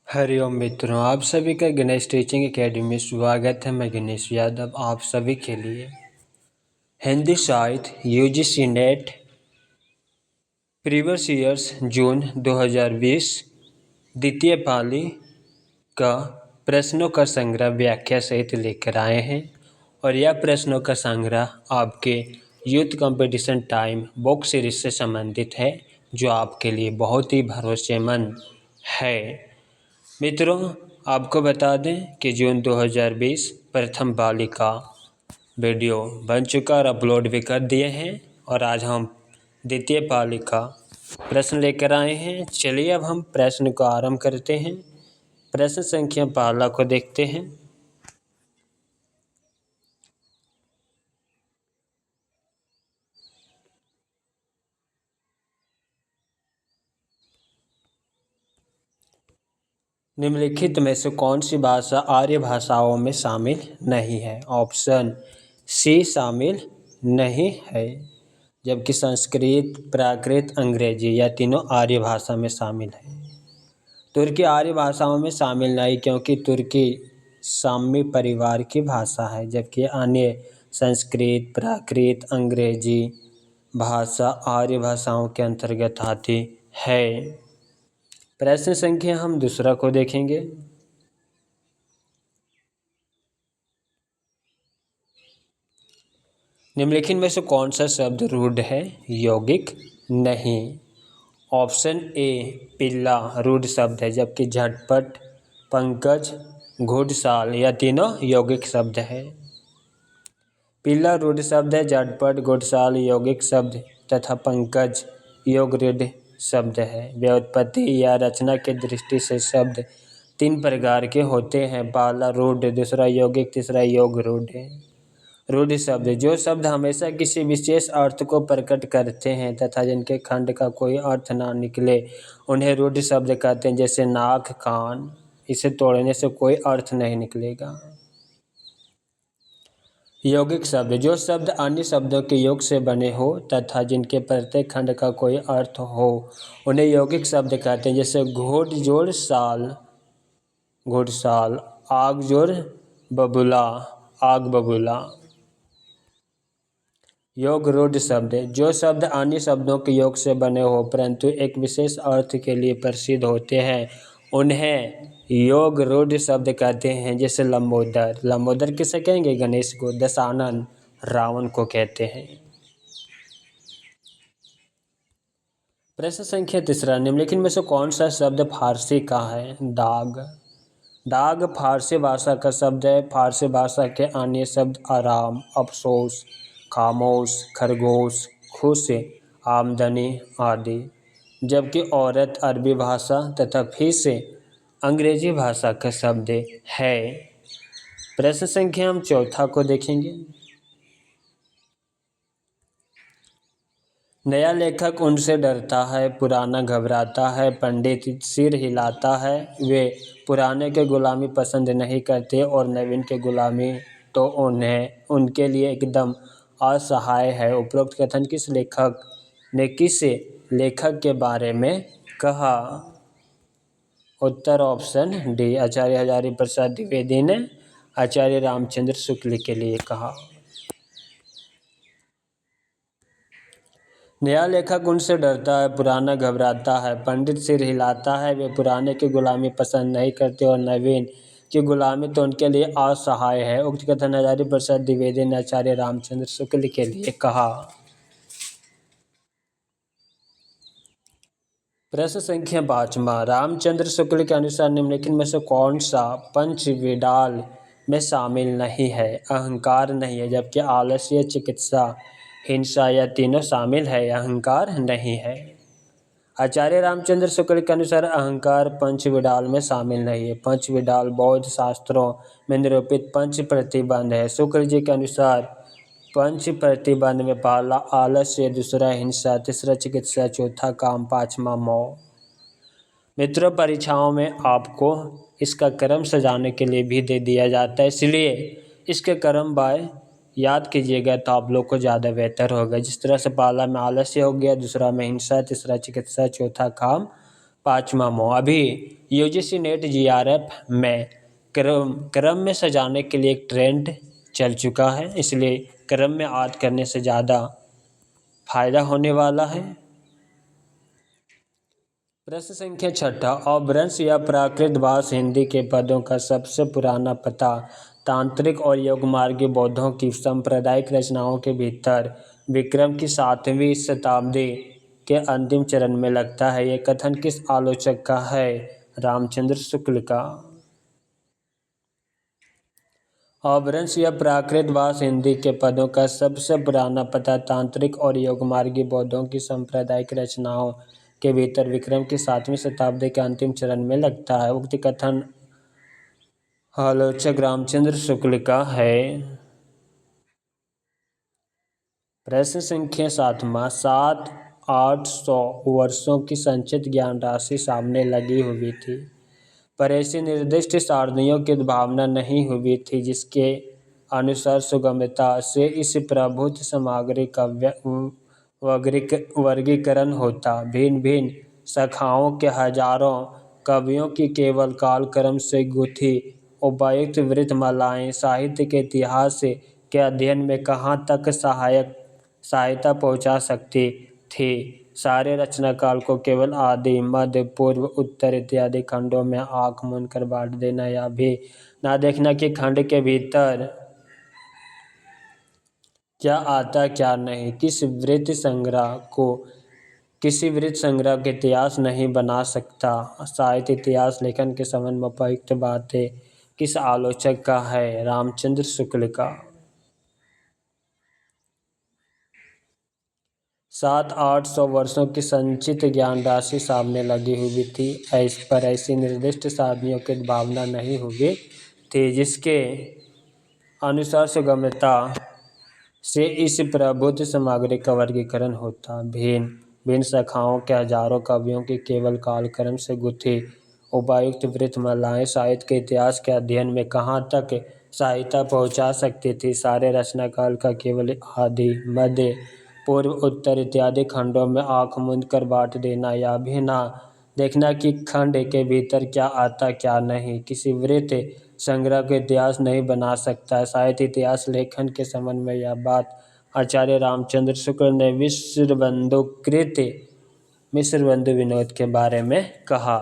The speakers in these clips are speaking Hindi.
हरिओम मित्रों, आप सभी का गणेश टीचिंग एकेडमी में स्वागत है। मैं गणेश यादव आप सभी के लिए हिंदी साहित्य यूजीसी नेट प्रीवियस ईयर्स जून 2020 द्वितीय पाली का प्रश्नों का संग्रह व्याख्या सहित लेकर आए हैं और यह प्रश्नों का संग्रह आपके youth competition time book series से संबंधित है, जो आपके लिए बहुत ही भरोसेमंद है। मित्रों, आपको बता दें कि जून 2020 प्रथम पाली का वीडियो बन चुका और अपलोड भी कर दिए हैं और आज हम द्वितीय पाली का प्रश्न लेकर आए हैं। चलिए अब हम प्रश्न को आरंभ करते हैं। प्रश्न संख्या पहला को देखते हैं। निम्नलिखित में से कौन सी भाषा आर्य भाषाओं में शामिल नहीं है? ऑप्शन सी शामिल नहीं है, जबकि संस्कृत, प्राकृत, अंग्रेजी या तीनों आर्य भाषा में शामिल है। तुर्की आर्य भाषाओं में शामिल नहीं, क्योंकि तुर्की सामी परिवार की भाषा है, जबकि अन्य संस्कृत, प्राकृत, अंग्रेजी भाषा आर्य भाषाओं के अंतर्गत आती है। प्रश्न संख्या हम दूसरा को देखेंगे। निम्नलिखित में से कौन सा शब्द रूढ़ है? यौगिक नहीं। ऑप्शन ए पिल्ला रूढ़ शब्द है, जबकि झटपट, पंकज, घुड़साल या तीनों यौगिक शब्द है। पिल्ला रूढ़ शब्द है, झटपट, घुड़साल यौगिक शब्द तथा पंकज योगरूढ़ शब्द है। व्युत्पत्ति या रचना की दृष्टि से शब्द तीन प्रकार के होते हैं। पहला रूढ़, दूसरा यौगिक, तीसरा योग रूढ़। रूढ़ शब्द जो शब्द हमेशा किसी विशेष अर्थ को प्रकट करते हैं तथा जिनके खंड का कोई अर्थ ना निकले, उन्हें रूढ़ शब्द कहते हैं। जैसे नाक, कान, इसे तोड़ने से कोई अर्थ नहीं निकलेगा। यौगिक शब्द जो शब्द अन्य शब्दों के योग से बने हो तथा जिनके प्रत्येक खंड का कोई अर्थ हो, उन्हें यौगिक शब्द कहते हैं। जैसे घोड़जोड़ साल, घुड़साल, आगजोड़ बबूला, आग बबूला। योग रूढ़ शब्द जो शब्द अन्य शब्दों के योग से बने हो परंतु एक विशेष अर्थ के लिए प्रसिद्ध होते हैं, उन्हें योग रूढ़ शब्द कहते हैं। जैसे लंबोदर, लंबोदर किसे कहेंगे? गणेश को। दशानन रावण को कहते हैं। प्रश्न संख्या तीसरा, निम्नलिखित में से कौन सा शब्द फारसी का है? दाग। दाग फारसी भाषा का शब्द है। फारसी भाषा के अन्य शब्द आराम, अफसोस, खामोश, खरगोश, खुश, आमदनी आदि, जबकि औरत अरबी भाषा तथा फिश अंग्रेजी भाषा का शब्द है। प्रश्न संख्या हम चौथा को देखेंगे। नया लेखक उनसे डरता है, पुराना घबराता है, पंडित सिर हिलाता है। वे पुराने के गुलामी पसंद नहीं करते और नवीन के गुलामी तो उन्हें उनके लिए एकदम असहाय है। उपरोक्त कथन किस लेखक ने किस लेखक के बारे में कहा? उत्तर ऑप्शन डी, आचार्य हजारी प्रसाद द्विवेदी ने आचार्य रामचंद्र शुक्ल के लिए कहा। नया लेखक उनसे डरता है, पुराना घबराता है, पंडित सिर हिलाता है। वे पुराने की गुलामी पसंद नहीं करते और नवीन की गुलामी तो उनके लिए असहाय है। उक्त कथन हजारी प्रसाद द्विवेदी ने आचार्य रामचंद्र शुक्ल के लिए कहा। प्रश्न संख्या पाँचवा, रामचंद्र शुक्ल के अनुसार निम्नलिखित में से कौन सा पंचविडाल में शामिल नहीं है? अहंकार नहीं है, जबकि आलस्य, चिकित्सा, हिंसा या तीनों शामिल है। अहंकार नहीं है। आचार्य रामचंद्र शुक्ल के अनुसार अहंकार पंचविडाल में शामिल नहीं है। पंचविडाल बौद्ध शास्त्रों में निरूपित पंच प्रतिबंध है। शुक्ल जी के अनुसार पंच प्रतिबंध में पहला आलस्य, दूसरा हिंसा, तीसरा चिकित्सा, चौथा काम, पांचवा मोह। मित्रों, परीक्षाओं में आपको इसका क्रम सजाने के लिए भी दे दिया जाता है, इसलिए इसके क्रम बाय याद कीजिएगा तो आप लोग को ज़्यादा बेहतर होगा। जिस तरह से पहला में आलस्य हो गया, दूसरा में हिंसा, तीसरा चिकित्सा, चौथा काम, पाँचवा अभी यूजीसी नेट जीआरएफ में क्रम में सजाने के लिए एक ट्रेंड चल चुका है, इसलिए क्रम में याद करने से ज़्यादा फायदा होने वाला है। प्रश्न संख्या छठा, अपभ्रंश या प्राकृत भाष हिंदी के पदों का सबसे पुराना पता तांत्रिक और योगमार्गी बौद्धों की सांप्रदायिक रचनाओं के भीतर विक्रम की 7वीं शताब्दी के अंतिम चरण में लगता है। ये कथन किस आलोचक का है? रामचंद्र शुक्ल का। अपभ्रंश या प्राकृत भाष हिंदी के पदों का सबसे पुराना पता तांत्रिक और योगमार्गी बौद्धों की सांप्रदायिक रचनाओं के भीतर विक्रम की 7वीं शताब्दी के अंतिम चरण में लगता है। उक्त कथन आलोचक रामचंद्र शुक्ल का है। प्रश्न संख्या 7वां, 700-800 वर्षों की संचित ज्ञान राशि सामने लगी हुई थी, पर ऐसी निर्दिष्ट सारणियों की भावना नहीं हुई थी जिसके अनुसार सुगमता से इस प्रभुत्व सामग्री का वर्गीकरण होता। भिन्न भिन्न शाखाओं के हजारों कवियों की केवल कालक्रम से गुथी उपर्युक्त वृत्तमालाएं साहित्य के इतिहास के अध्ययन में कहाँ तक सहायता पहुँचा सकती थी। सारे रचनाकाल को केवल आदि, मध्य, पूर्व, उत्तर इत्यादि खंडों में आंख मूंद कर बांट देना या भी ना देखना कि खंड के भीतर क्या आता क्या नहीं, किसी वृत्त संग्रह के इतिहास नहीं बना सकता। साहित्य इतिहास लेखन के संबंध में उपयुक्त बातें किस आलोचक का है? रामचंद्र शुक्ल का। 700-800 वर्षों की संचित ज्ञान राशि सामने लगी हुई थी, पर ऐसी निर्दिष्ट सारणियों की भावना नहीं हुई थी जिसके अनुसार सुगमता से इस प्रभुत्व सामग्री का वर्गीकरण होता। भिन्न भिन्न शाखाओं के हजारों कवियों की केवल कालक्रम से गुथी उपर्युक्त वृत्तमालाएं साहित्य के इतिहास के अध्ययन में कहाँ तक सहायता पहुँचा सकती थी। सारे रचनाकाल का केवल आदि, मध्य, पूर्व, उत्तर इत्यादि खंडों में आंख मूंद कर बांट देना या भी ना देखना कि खंड के भीतर क्या आता क्या नहीं, किसी वृत्त संग्रह का इतिहास नहीं बना सकता। साहित्य इतिहास लेखन के संबंध में यह बात आचार्य रामचंद्र शुक्ल ने मिश्रबंधु विनोद के बारे में कहा।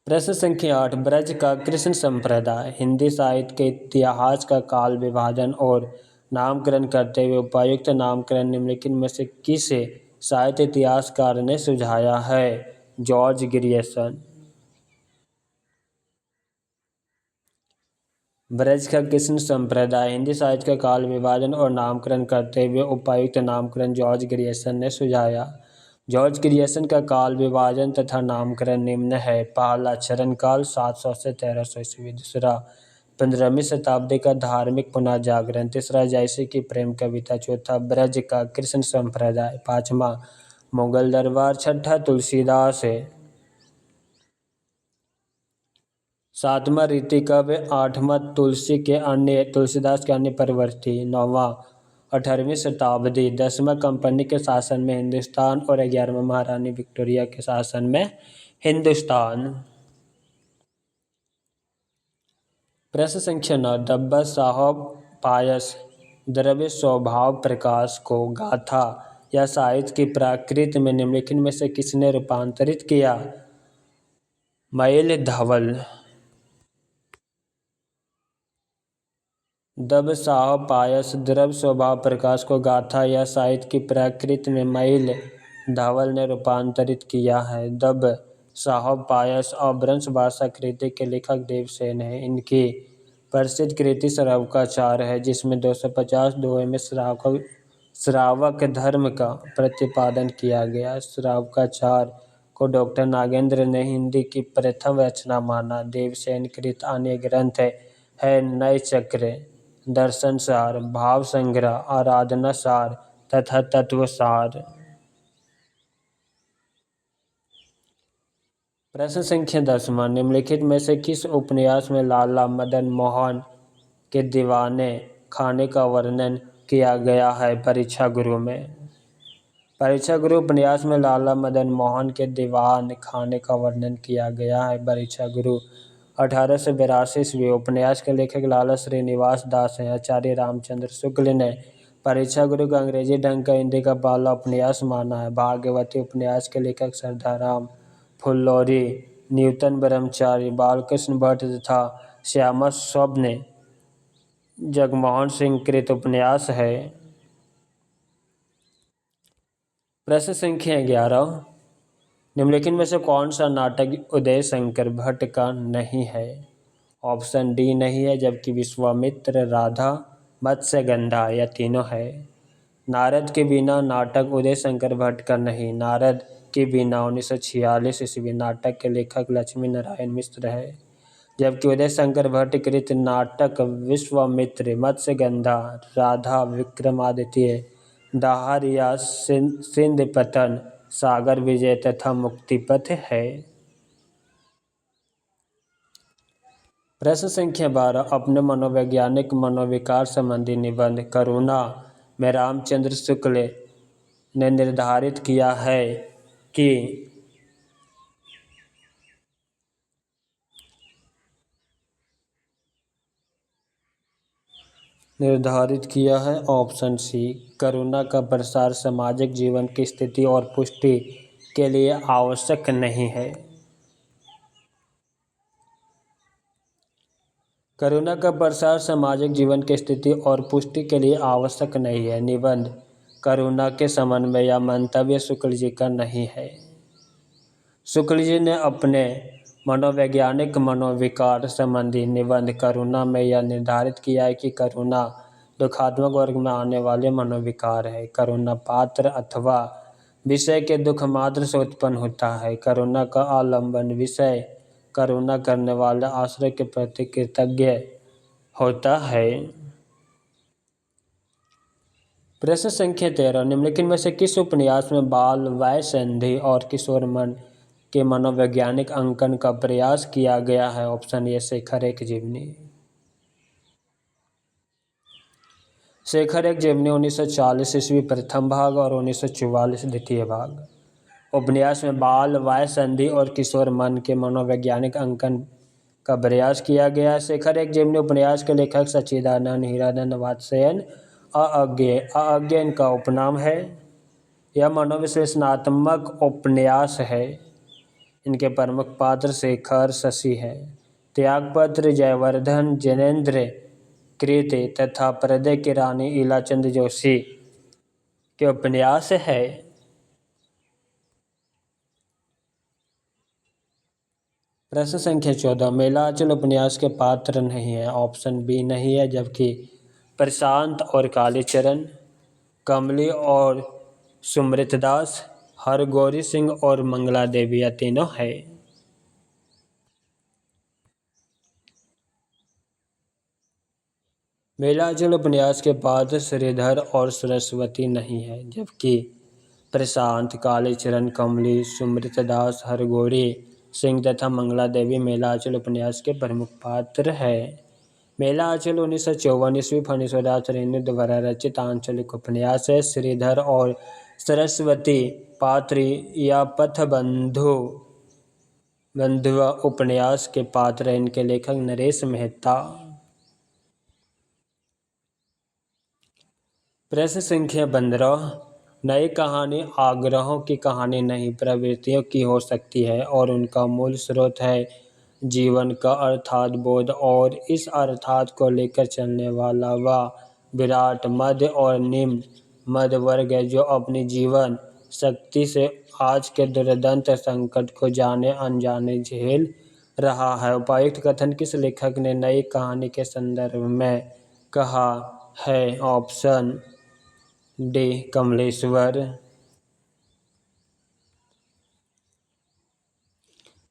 प्रश्न संख्या 8, ब्रज का कृष्ण संप्रदाय हिंदी साहित्य के इतिहास का काल विभाजन और नामकरण करते हुए उपयुक्त नामकरण निम्नलिखित में से किस साहित्य इतिहासकार ने सुझाया है? George Grierson. ब्रज का कृष्ण संप्रदाय हिंदी साहित्य का काल विभाजन और नामकरण करते हुए उपयुक्त नामकरण जॉर्ज ग्रियर्सन ने सुझाया। जॉर्ज ग्रियर्सन का काल विभाजन तथा नामकरण निम्न है। पहला, चरण काल 700 से 1300 ईस्वी। दूसरा, 15वीं शताब्दी का धार्मिक पुनर्जागरण। तीसरा, जैसे की प्रेम कविता। चौथा, ब्रज का कृष्ण संप्रदाय। पांचवा, मुगल दरबार। छठा, तुलसीदास। सातवां, रीति काव्य। आठवां, तुलसीदास के अन्य प्रवृत्ति। नौवां, 18वीं शताब्दी। 10वां, कंपनी के शासन में हिंदुस्तान। और 11वां, महारानी विक्टोरिया के शासन में हिंदुस्तान। प्रश्न संख्या 9, दब्बा साहब पायस द्रव्य स्वभाव प्रकाश को गाथा या साहित्य की प्राकृत में निम्नलिखित में से किसने रूपांतरित किया? मईल धवल। दब साहब पायस द्रव्य स्वभाव प्रकाश को गाथा या साहित्य की प्राकृत में मईल धवल ने रूपांतरित किया है। दब साहब पायस अपभ्रंश भाषा कृति के लेखक देवसेन है। इनकी प्रसिद्ध कृति श्रावकाचार है, जिसमें 250 दोहे में श्रावक धर्म का प्रतिपादन किया गया। श्रावकाचार को डॉक्टर नागेंद्र ने हिंदी की प्रथम रचना माना। देवसेन कृत अन्य ग्रंथ है नय चक्र, दर्शन सार, भाव संग्रह, आराधना सार तथा तत्व सार। प्रश्न संख्या 10वां, निम्नलिखित में से किस उपन्यास में लाला मदन मोहन के दीवाने खाने का वर्णन किया गया है? परीक्षा गुरु में। परीक्षा गुरु उपन्यास में लाला मदन मोहन के दीवान खाने का वर्णन किया गया है। परीक्षा गुरु 1882 उपन्यास के लेखक लाला श्रीनिवास दास हैं। आचार्य रामचंद्र शुक्ल ने परीक्षा गुरु को अंग्रेजी ढंग का हिंदी का पहला उपन्यास माना है। भाग्यवती उपन्यास के लेखक सरदाराम फुल्लोरी, न्यूटन ब्रह्मचारी, बालकृष्ण भट्ट तथा श्यामा स्वप्न जगमोहन सिंह कृत उपन्यास है। प्रश्न संख्या 11, निम्नलिखित में से कौन सा नाटक उदय शंकर भट्ट का नहीं है? ऑप्शन डी नहीं है, जबकि विश्वामित्र, राधा, मत्स्यगंधा या तीनों है। नारद के बिना नाटक उदय शंकर भट्ट का नहीं। नारद की बीना 1946 ईस्वी नाटक के लेखक लक्ष्मी नारायण मिश्र है, जबकि उदय शंकर भट्ट कृत नाटक विश्वामित्र, मत्स्यगंधा, राधा, विक्रमादित्य, दाहर या सिंध पतन, सागर विजय तथा मुक्तिपथ है। प्रश्न संख्या 12, अपने मनोवैज्ञानिक मनोविकार संबंधी निबंध करुणा में रामचंद्र शुक्ल ने निर्धारित किया है कि ऑप्शन सी, करुणा का प्रसार सामाजिक जीवन की स्थिति और पुष्टि के लिए आवश्यक नहीं है। करुणा का प्रसार सामाजिक जीवन की स्थिति और पुष्टि के लिए आवश्यक नहीं है। निबंध करुणा के समन्वय या मंतव्य शुक्ल जी का नहीं है। शुक्ल जी ने अपने मनोवैज्ञानिक मनोविकार संबंधी निबंध करुणा में यह निर्धारित किया है कि करुणा दुखात्मक वर्ग में आने वाले मनोविकार है। करुणा पात्र अथवा विषय के दुख मात्र से उत्पन्न होता है। करुणा का आलंबन विषय करुणा करने वाले आश्रय के प्रति कृतज्ञ होता है। प्रश्न संख्या 13, निम्नलिखित में से किस उपन्यास में बाल वयसंधि और किशोर मन के मनोवैज्ञानिक अंकन का प्रयास किया गया है? ऑप्शन ए, शेखर एक जीवनी। शेखर एक जीवनी 1940 ईस्वी प्रथम भाग और 1944 द्वितीय भाग। उपन्यास में बाल वयसंधि और किशोर मन के मनोवैज्ञानिक अंकन का प्रयास किया गया है। शेखर एक जीवनी उपन्यास के लेखक सच्चिदानंद हीरानंद वात्स्ययन अज्ञ इनका उपनाम है। यह मनोविश्लेषणात्मक उपन्यास है। इनके प्रमुख पात्र शेखर, शशि है। त्यागपत्र जयवर्धन जैनेन्द्र कृत तथा प्रदय की रानी इलाचंद जोशी के उपन्यास है। प्रश्न संख्या 14, मेलाचल उपन्यास के पात्र नहीं है। ऑप्शन बी नहीं है, जबकि प्रशांत और कालीचरण, कमली और सुमृतदास, हरगौरी सिंह और मंगला देवी, या तीनों है। मेलाचल उपन्यास के पात्र श्रीधर और सरस्वती नहीं है, जबकि प्रशांत, कालीचरण, कमली, सुमृतदास, हरगौरी सिंह तथा मंगला देवी मेलाचल उपन्यास के प्रमुख पात्र है। मेलाचल 1954 ईस्वी फणीश्वरदास रेणु द्वारा रचित आंचलिक उपन्यास है। श्रीधर और सरस्वती पात्र या पथबंधु उपन्यास के पात्र हैं। इनके लेखक नरेश मेहता। प्रश्न संख्या 15, नई कहानी आग्रहों की कहानी नहीं प्रवृत्तियों की हो सकती है और उनका मूल स्रोत है जीवन का अर्थात बोध और इस अर्थात को लेकर चलने वाला वह विराट मध्य और निम्न मध्य वर्ग है जो अपनी जीवन शक्ति से आज के दुर्दांत संकट को जाने अनजाने झेल रहा है। उपर्युक्त कथन किस लेखक ने नई कहानी के संदर्भ में कहा है? Option D, Kamleshwar.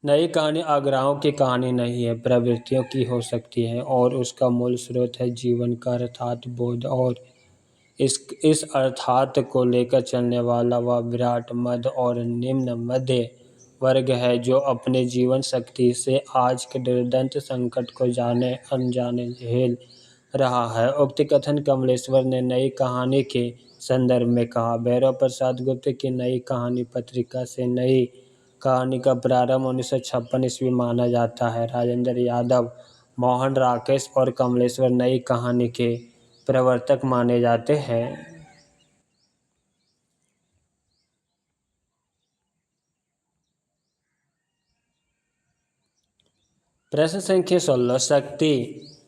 नई कहानी आग्रहों की कहानी नहीं है, प्रवृत्तियों की हो सकती है और उसका मूल स्रोत है जीवन का अर्थात बोध और इस अर्थात को लेकर चलने वाला वह विराट मध्य और निम्न मध्य वर्ग है जो अपने जीवन शक्ति से आज के दुर्दांत संकट को जाने अनजाने झेल रहा है। उक्त कथन कमलेश्वर ने नई कहानी के संदर्भ में कहा। भैरव प्रसाद गुप्त की नई कहानी पत्रिका से नई कहानी का प्रारंभ 1956 ईस्वी माना जाता है। राजेंद्र यादव, मोहन राकेश और कमलेश्वर नई कहानी के प्रवर्तक माने जाते हैं। प्रश्न संख्या 16 शक्ति,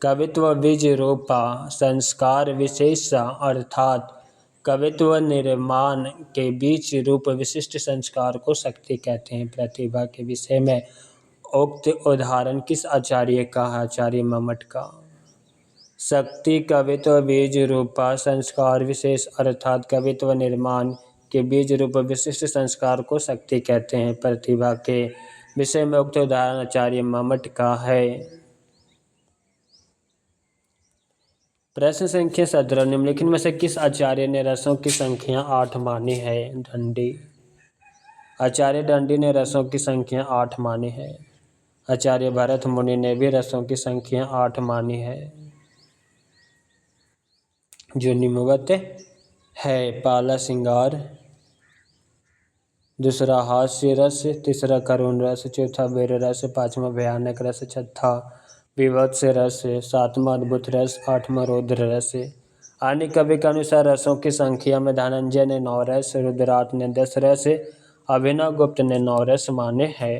कवित्व, बीज रूपा, संस्कार विशेषा अर्थात कवित्व निर्माण के बीच रूप विशिष्ट संस्कार को शक्ति कहते हैं। प्रतिभा के विषय में उक्त उदाहरण किस आचार्य का है? आचार्य मम्मट का। शक्ति, कवित्व, बीज रूपा, संस्कार विशेष अर्थात कवित्व निर्माण के बीज रूप विशिष्ट संस्कार को शक्ति कहते हैं। प्रतिभा के विषय में उक्त उदाहरण आचार्य मम्मट का है। प्रश्न संख्या 17 निम्नलिखित में से किस आचार्य ने रसों की संख्या 8 मानी है? दंडी। आचार्य दंडी ने रसों की संख्या 8 मानी है। आचार्य भरत मुनि ने भी रसों की संख्या 8 मानी है। जो निम्नवत है, पहला श्रृंगार, दूसरा हास्य रस, तीसरा करुण रस, चौथा वीर रस, पांचवा भयानक रस, छठा विभत्स रस, सातवां अद्भुत रस, आठवां रौद्र रस। अन्य कवि के अनुसार रसों की संख्या में धनंजय ने 9 रस, रुद्राट ने 10 रस, अभिनव गुप्त ने 9 रस माने हैं।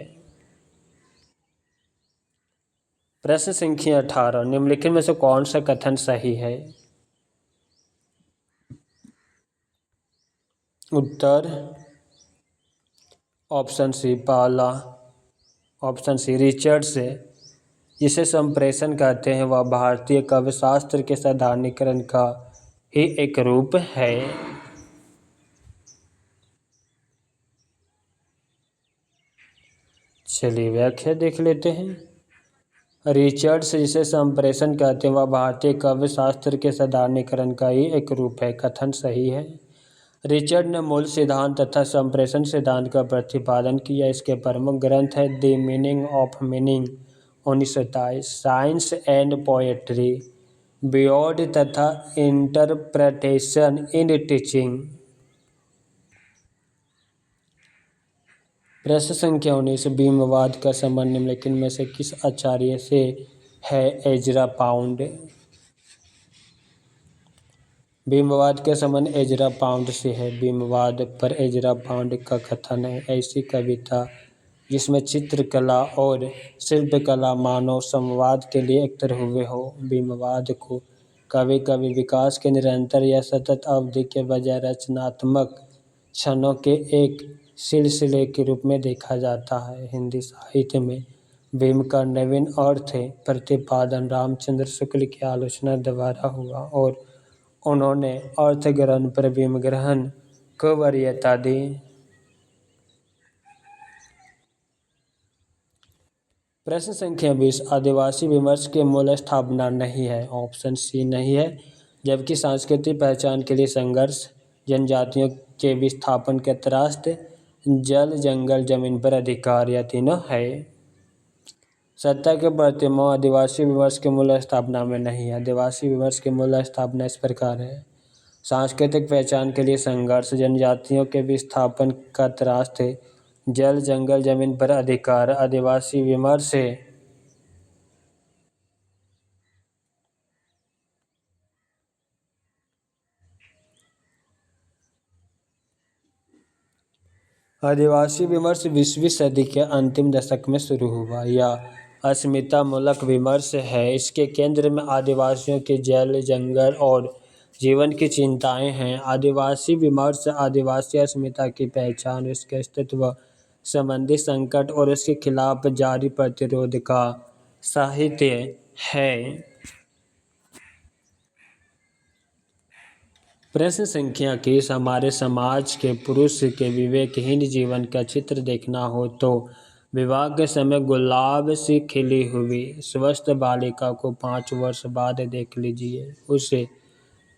प्रश्न संख्या 18 निम्नलिखित में से कौन सा कथन सही है? उत्तर ऑप्शन सी, पहला ऑप्शन सी। रिचर्ड्स जिसे संप्रेषण कहते हैं वह भारतीय काव्यशास्त्र के साधारणीकरण का ही एक रूप है। चलिए व्याख्या देख लेते हैं। रिचर्ड्स जिसे संप्रेषण कहते हैं वह भारतीय काव्यशास्त्र के साधारणीकरण का ही एक रूप है। कथन सही है। रिचर्ड ने मूल सिद्धांत तथा संप्रेषण सिद्धांत का प्रतिपादन किया। इसके प्रमुख ग्रंथ है the meaning of meaning 1927, science and poetry, beyond तथा इंटरप्रिटेशन इन टीचिंग। प्रश्न संख्या 19 बीमवाद का संबंध निम्नलिखित में से किस आचार्य से है? Ezra pound. बीमवाद के संबंध एजरा पाउंड से है। बीमवाद पर एजरा पाउंड का कथन है, ऐसी कविता जिसमें चित्रकला और शिल्पकला मानव संवाद के लिए एकत्र हुए हो। बीमवाद को कभी कभी विकास के निरंतर या सतत अवधि के बजाय रचनात्मक क्षणों के एक सिलसिले के रूप में देखा जाता है। हिंदी साहित्य में भीम का नवीन अर्थ प्रतिपादन रामचंद्र शुक्ल की आलोचना द्वारा हुआ और उन्होंने अर्थ ग्रहण पर भीम ग्रहण को वरीयता दी। प्रश्न संख्या 20 आदिवासी विमर्श के मूल स्थापना नहीं है। ऑप्शन सी नहीं है, जबकि सांस्कृतिक पहचान के लिए संघर्ष, जनजातियों के विस्थापन के त्रासद, जल जंगल जमीन पर अधिकार, या तीनों है। सत्ता के प्रतिमोह आदिवासी विमर्श के मूल स्थापना में नहीं है। आदिवासी विमर्श के मूल स्थापना इस प्रकार है। सांस्कृतिक पहचान के लिए संघर्ष, जनजातियों के विस्थापन का त्रासद, जल जंगल जमीन पर अधिकार। आदिवासी विमर्श आदिवासी विमर्श 20वीं सदी के अंतिम दशक में शुरू हुआ। यह अस्मितामूलक विमर्श है। इसके केंद्र में आदिवासियों के जल जंगल और जीवन की चिंताएं हैं। आदिवासी विमर्श आदिवासी अस्मिता की पहचान, उसके अस्तित्व संबंधी संकट और उसके खिलाफ जारी प्रतिरोध का साहित्य है। प्रश्न संख्या 21 हमारे समाज के पुरुष के विवेकहीन जीवन का चित्र देखना हो तो विवाह के समय गुलाब सी खिली हुई स्वस्थ बालिका को 5 वर्ष बाद देख लीजिए। उस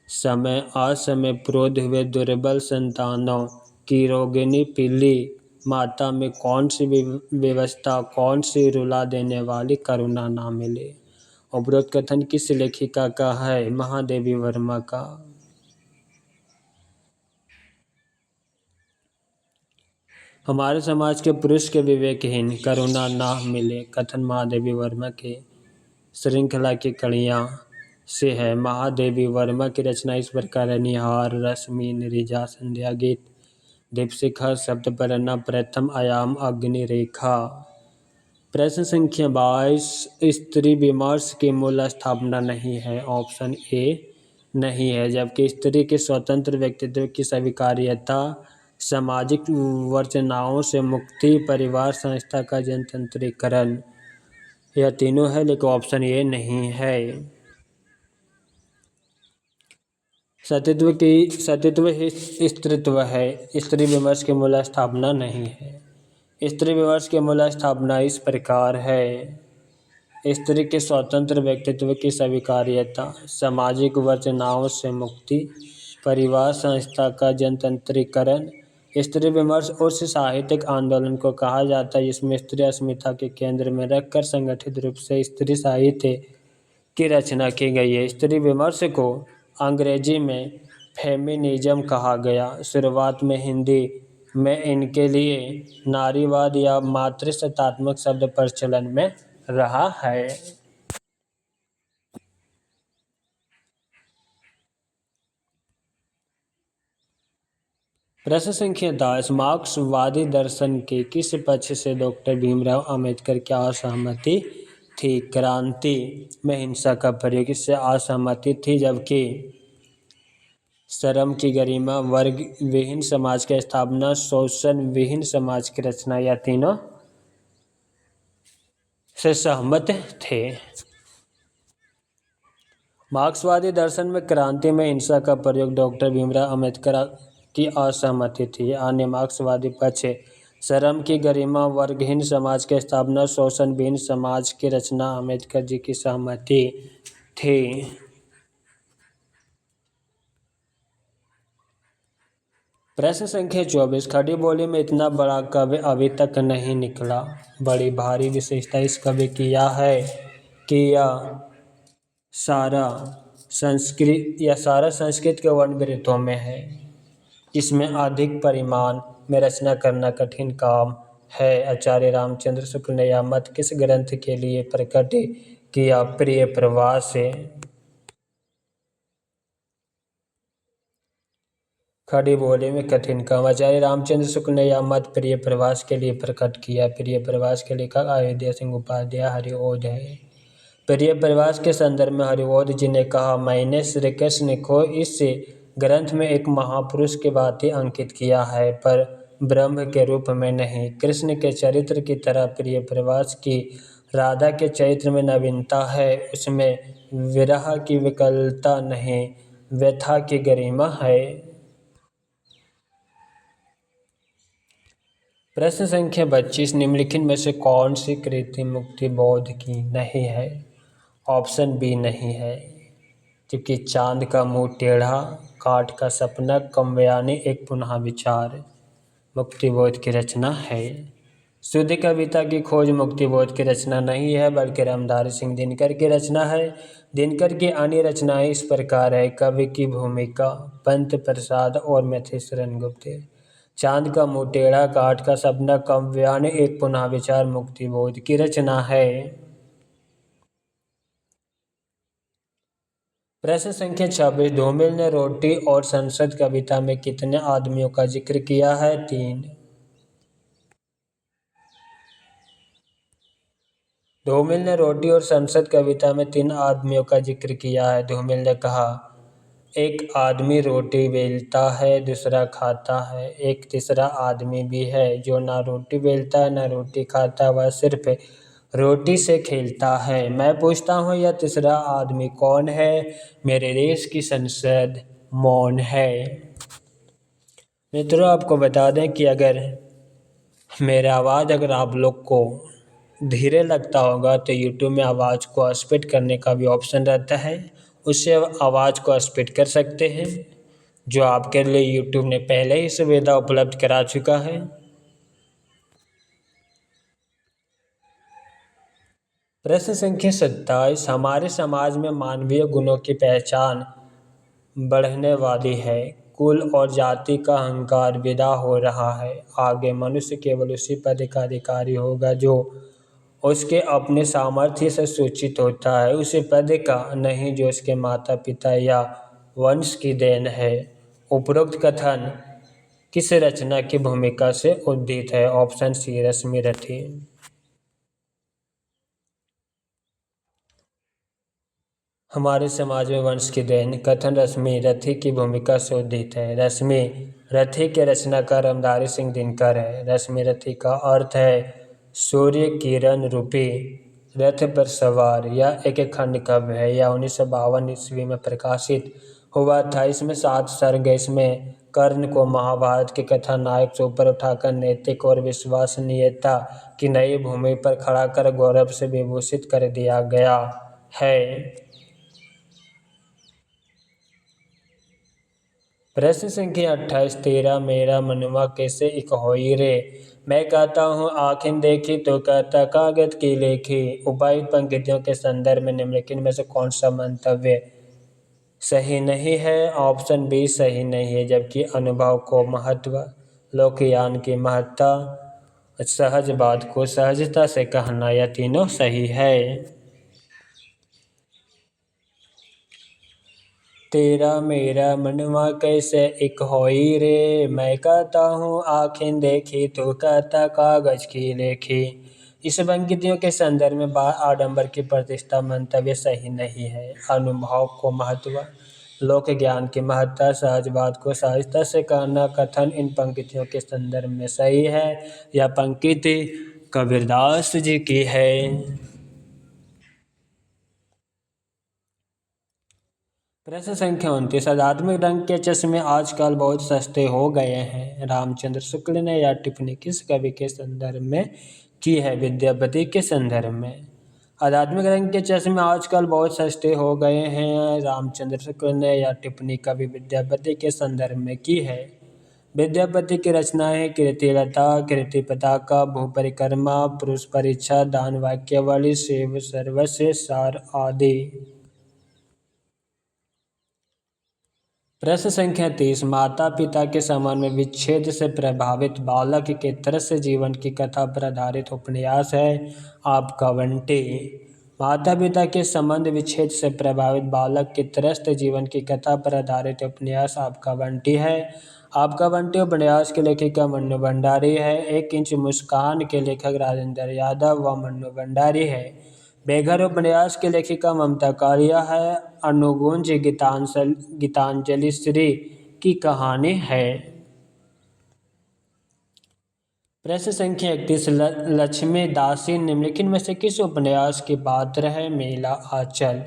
समय असमय प्रोध हुए दुर्बल संतानों की रोगिणी पीली माता में कौन सी व्यवस्था, कौन सी रुला देने वाली करुणा ना मिले। उपरोक्त कथन किस लेखिका का है? महादेवी वर्मा का। हमारे समाज के पुरुष के विवेकहीन करुणा ना मिले कथन महादेवी वर्मा के श्रृंखला की कड़ियाँ से है। महादेवी वर्मा की रचना इस प्रकार है। निहार रश्मि रिजा संध्या गीत दीपशिखा शब्द पढ़ना प्रथम आयाम अग्नि रेखा। प्रश्न संख्या 22 स्त्री विमर्श की मूल स्थापना नहीं है। ऑप्शन ए नहीं है, जबकि स्त्री के स्वतंत्र व्यक्तित्व की स्वीकार्यता, सामाजिक वंचनाओं से मुक्ति, परिवार संस्था का जनतंत्रीकरण, यह तीनों है, लेकिन ऑप्शन ए नहीं है। सतीत्व ही स्त्रीत्व है। स्त्री विमर्श की मूल स्थापना नहीं है। स्त्री विमर्श की मूल स्थापना इस प्रकार है। स्त्री के स्वतंत्र व्यक्तित्व की स्वीकार्यता, सामाजिक वंचनाओं से मुक्ति, परिवार संस्था का जनतंत्रीकरण। स्त्री विमर्श उस साहित्यिक आंदोलन को कहा जाता है जिसमें स्त्री अस्मिता के केंद्र में रखकर संगठित रूप से स्त्री साहित्य की रचना की गई है। स्त्री विमर्श को अंग्रेजी में फेमिनिज्म कहा गया। शुरुआत में हिंदी में इनके लिए नारीवाद या मातृसत्तात्मक शब्द प्रचलन में रहा है। प्रश्न संख्या 10 मार्क्सवादी दर्शन के किस पक्ष से डॉक्टर भीमराव अंबेडकर की असहमति थी? क्रांति में हिंसा का प्रयोग इससे असहमति थी, जबकि श्रम की गरिमा, वर्ग विहीन समाज की स्थापना, शोषण विहीन समाज की रचना, या तीनों से सहमत थे। मार्क्सवादी दर्शन में क्रांति में हिंसा का प्रयोग डॉक्टर भीमराव अंबेडकर की असहमति थी। अन्य मार्क्सवादी पक्ष श्रम की गरिमा, वर्गहीन समाज की स्थापना, शोषण विहीन समाज की रचना, अंबेडकर जी की सहमति थी। प्रश्न संख्या 24 खड़ी बोली में इतना बड़ा काव्य अभी तक नहीं निकला। बड़ी भारी विशेषता इस काव्य की यह है कि यह सारा संस्कृत के वर्ण वृत्तों में है। इसमें अधिक परिमाण में रचना करना कठिन काम है। आचार्य रामचंद्र शुक्ल ने यह मत किस ग्रंथ के लिए प्रकट किया? प्रिय प्रवास से। खड़ी बोली में कठिन काम, आचार्य रामचंद्र शुक्ल ने यह मत प्रिय प्रवास के लिए प्रकट किया। प्रिय प्रवास के लेखक अयोध्या सिंह उपाध्याय हरिओद है। प्रिय प्रवास के संदर्भ में हरिओद जी ने कहा, मैंने श्री कृष्ण को इस ग्रंथ में एक महापुरुष की भांति अंकित किया है, पर ब्रह्म के रूप में नहीं। कृष्ण के चरित्र की तरह प्रिय प्रवास की राधा के चरित्र में नवीनता है। उसमें विरह की विकलता नहीं, व्यथा की गरिमा है। प्रश्न संख्या 25 निम्नलिखित में से कौन सी कृति मुक्ति बोध की नहीं है? ऑप्शन बी नहीं है, क्योंकि चांद का मुंह टेढ़ा, काठ का सपना, काव्यानी एक पुनः विचार मुक्तिबोध की रचना है। शुद्ध कविता की खोज मुक्तिबोध की रचना नहीं है, बल्कि रामधारी सिंह दिनकर की रचना है। दिनकर की अन्य रचनाएं इस प्रकार है। कवि की भूमिका, पंत प्रसाद और मथेशरण गुप्त। चांद का मुंह टेढ़ा, काठ का सपना, काव्यानी एक पुनः विचार मुक्तिबोध की रचना है। प्रश्न संख्या 26 धूमिल ने रोटी और संसद कविता में कितने आदमियों का जिक्र किया है? 3। धूमिल ने रोटी और संसद कविता में 3 आदमियों का जिक्र किया है। धूमिल ने कहा, एक आदमी रोटी बेलता है, दूसरा खाता है, एक तीसरा आदमी भी है जो ना रोटी बेलता है ना रोटी खाता, वह सिर्फ रोटी से खेलता है। मैं पूछता हूँ, यह तीसरा आदमी कौन है? मेरे देश की संसद मौन है। मित्रों, आपको बता दें कि अगर मेरा आवाज़ अगर आप लोग को धीरे लगता होगा तो YouTube में आवाज़ को स्पीड करने का भी ऑप्शन रहता है, उससे आवाज़ को स्पीड कर सकते हैं, जो आपके लिए YouTube ने पहले ही सुविधा उपलब्ध करा चुका है। प्रश्न संख्या 27 हमारे समाज में मानवीय गुणों की पहचान बढ़ने वाली है। कुल और जाति का अहंकार विदा हो रहा है। आगे मनुष्य केवल उसी पद का अधिकारी होगा जो उसके अपने सामर्थ्य से सूचित होता है, उसी पद का नहीं जो उसके माता पिता या वंश की देन है। उपरोक्त कथन किस रचना की भूमिका से उद्धृत है? ऑप्शन सी रश्मि रथी। हमारे समाज में वंश की देन कथन रश्मि रथी की भूमिका से उद्धृत है। रश्मि रथी के रचनाकार रामधारी सिंह दिनकर है। रश्मि रथी का अर्थ है सूर्य किरण रूपी रथ पर सवार। यह एक खंड काव्य है। यह 1952 ईस्वी में प्रकाशित हुआ था। इसमें 7 सर्ग। इसमें कर्ण को महाभारत के कथानायक से ऊपर उठाकर नैतिक और विश्वसनीयता की नई भूमि पर खड़ा कर गौरव से विभूषित कर दिया गया है। प्रश्न संख्या 28। तेरा मेरा मनुआ कैसे एक होई रे, मैं कहता हूँ आँखें देखी तो कहता कागज की लेखी। उपर्युक्त पंक्तियों के संदर्भ में निम्नलिखित में से कौन सा मंतव्य सही नहीं है? ऑप्शन बी सही नहीं है। जबकि अनुभव को महत्व, लोकयान की महत्ता, सहज बात को सहजता से कहना, यह तीनों सही है। तेरा मेरा मनवा कैसे एक होई रे, मैं कहता हूँ आँखें देखी तो कहता कागज की लेखी। इस पंक्तियों के संदर्भ में आडंबर की प्रतिष्ठा मंतव्य सही नहीं है। अनुभव को महत्व, लोक ज्ञान की महत्ता, सहज बात को सहजता से कहना कथन इन पंक्तियों के संदर्भ में सही है। यह पंक्ति कबीरदास जी की है। प्रश्न संख्या 29। आध्यात्मिक रंग के चश्मे आजकल बहुत सस्ते हो गए हैं, रामचंद्र शुक्ल ने यह टिप्पणी किस कवि के संदर्भ में की है? विद्यापति के संदर्भ में। आध्यात्मिक रंग के चश्मे आजकल बहुत सस्ते हो गए हैं, रामचंद्र शुक्ल ने यह टिप्पणी कवि विद्यापति के संदर्भ में की है। विद्यापति की रचनाएं कीर्तिलता, कीर्ति पताका, भूपरिक्रमा, पुरुष परीक्षा, दान वाक्यावली, शिव सर्वस्व सार आदि। प्रश्न संख्या 30। माता पिता के संबंध में विच्छेद से प्रभावित बालक के त्रस्त जीवन की कथा पर आधारित उपन्यास है आपका बंटी। माता पिता के संबंध विच्छेद से प्रभावित बालक के त्रस्त जीवन की कथा पर आधारित उपन्यास आपका बंटी है। आपका बंटी उपन्यास के लेखिका मन्नू भंडारी है। 1 इंच मुस्कान के लेखक राजेंद्र यादव व मन्नू भंडारी है। बेघर उपन्यास की लेखिका ममता कालिया है। अनुगुंज गीतांजलि श्री की कहानी है। प्रश्न संख्या 31। लक्ष्मी दासी निम्नलिखित में से किस उपन्यास की पात्र है? मेला आंचल।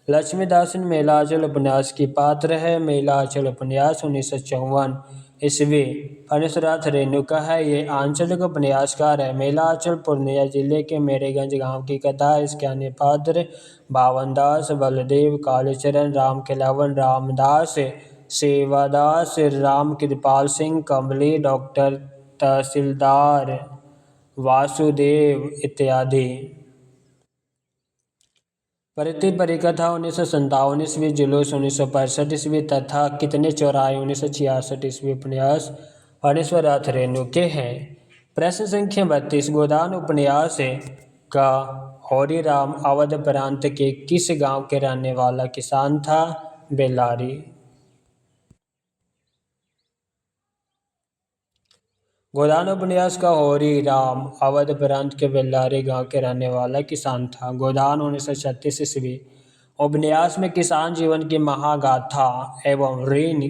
लक्ष्मी दासी मेला आंचल उपन्यास की पात्र है। मेला आंचल उपन्यास 1954 ईस्वी फणीश्वरनाथ रेणुका है। ये आंचलिक उपन्यासकार है। मेला आंचल पूर्णिया जिले के मेरेगंज गांव की कथा है। इसके अन्य पात्र बावन दास, बलदेव, कालीचरण, राम खिलावन, रामदास, सेवादास, राम कृपाल सिंह, कमली, डॉक्टर तहसीलदार, वासुदेव इत्यादि। प्रति परिकथा 1957 ईस्वी, जुलूस 1965 ईस्वी तथा कितने चौराहे 1966 ईस्वी उपन्यास फणीश्वरनाथ रेणुके हैं। प्रश्न संख्या 32। गोदान उपन्यास का हौरीराम अवध प्रांत के किस गांव के रहने वाला किसान था? बेल्लारी। गोदान उपन्यास का हौरीराम अवध प्रांत के बेल्लारी गांव के रहने वाला किसान था। गोदान 1936 ईस्वी उपन्यास में किसान जीवन की महागाथा एवं ऋण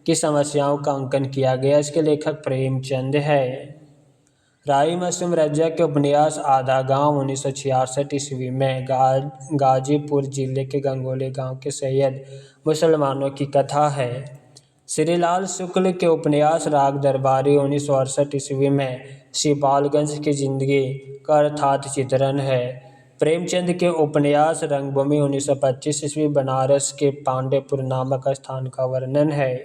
की समस्याओं का अंकन किया गया। इसके लेखक प्रेमचंद है। राई मासूम रज्जा के उपन्यास आधा गांव 1966 ईस्वी में गाजीपुर जिले के गंगोली गांव के सैयद मुसलमानों की कथा है। श्रीलाल शुक्ल के उपन्यास राग दरबारी 1968 ईस्वी में सिपालगंज की जिंदगी का यथार्थ चित्रण है। प्रेमचंद के उपन्यास रंगभूमि 1925 ईस्वी बनारस के पांडेपुर नामक स्थान का वर्णन है।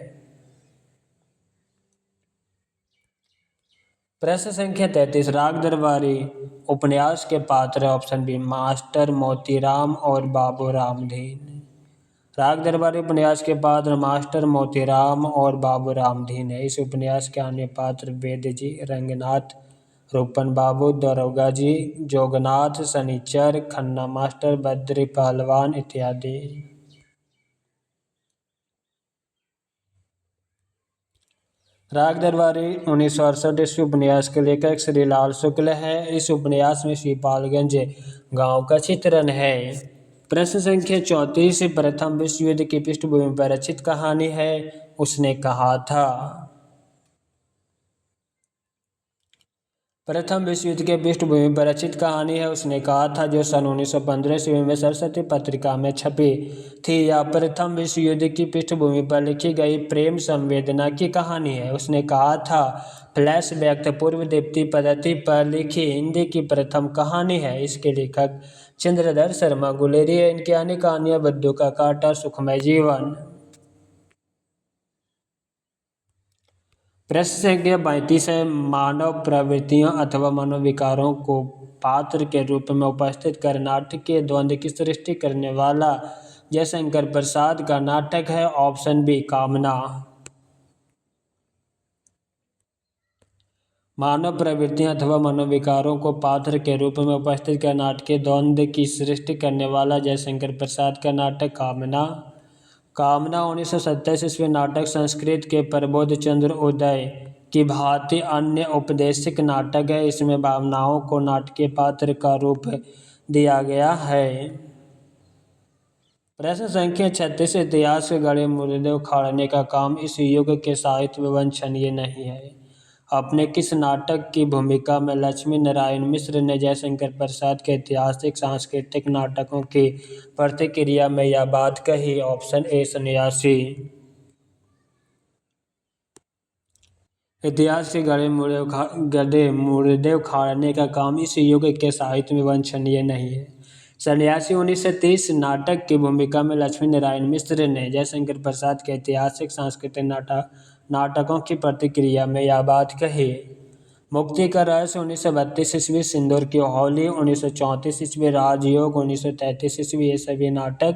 प्रश्न संख्या 33। राग दरबारी उपन्यास के पात्र ऑप्शन बी मास्टर मोतीराम और बाबू रामधीन। राग दरबारी उपन्यास के पात्र मास्टर मोतीराम और बाबू रामधीन है। इस उपन्यास के अन्य पात्र वेद जी, रंगनाथ, रूपन बाबू, दरोगा जी, जोगनाथ, शनिचर, खन्ना मास्टर, बद्री पहलवान इत्यादि। राग दरबारी 1968 ईस्वी उपन्यास के लेखक श्री लाल शुक्ल है। इस उपन्यास में श्रीपालगंज गांव का चित्रण है। प्रश्न संख्या 34 प्रथम विश्व युद्ध की पृष्ठभूमि पर रचित कहानी है। उसने कहा था। प्रथम विश्व युद्ध के पृष्ठभूमि पर रचित कहानी है। उसने कहा था, जो सन 1915 ईस्वी में सरस्वती पत्रिका में छपी थी। यह प्रथम विश्व युद्ध की पृष्ठभूमि पर लिखी गई प्रेम संवेदना की कहानी है। उसने कहा था, फ्लैशबैक पूर्व दीप्ति पद्धति पर लिखी हिंदी की प्रथम कहानी है। इसके लेखक चंद्रधर शर्मा गुलेरी है। इनकी अन्य कहानियां बुद्धू का कांटा, सुखमय जीवन। प्रश्न संख्या 35 है, मानव प्रवृत्तियों अथवा मनोविकारों को पात्र के रूप में उपस्थित कर नाटकीय द्वंद्व की सृष्टि करने वाला जयशंकर प्रसाद का नाटक है। ऑप्शन बी, कामना। मानव प्रवृत्तियों अथवा मनोविकारों को पात्र के रूप में उपस्थित कर नाटकीय द्वंद्व की सृष्टि करने वाला जयशंकर प्रसाद का नाटक कामना। कामना 1927 ईस्वी नाटक संस्कृत के प्रबोध चंद्र उदय की भांति अन्य औपदेशिक नाटक है। इसमें भावनाओं को नाटकीय पात्र का रूप दिया गया है। प्रश्न संख्या 36 इतिहास के गड़े मुर्दे उखाड़ने का काम इस युग के साहित्य में वांछनीय नहीं है। अपने किस नाटक की भूमिका में लक्ष्मी नारायण मिश्र ने जयशंकर प्रसाद के ऐतिहासिक सांस्कृतिक नाटकों की प्रतिक्रिया में यह बात कही। ऑप्शन ए, सन्यासी। इतिहास के गधे मुर्दे उखाड़ने का काम इस युग के साहित्य में वांछनीय नहीं है। सन्यासी 1930 नाटक की भूमिका में लक्ष्मी नारायण मिश्र ने जयशंकर प्रसाद के ऐतिहासिक सांस्कृतिक नाटकों की प्रतिक्रिया में यह बात कही। मुक्ति का रहस्य 1932 ईस्वी, सिंदूर की होली 1934 ईस्वी, राजयोग 1933 ईस्वी, ये सभी नाटक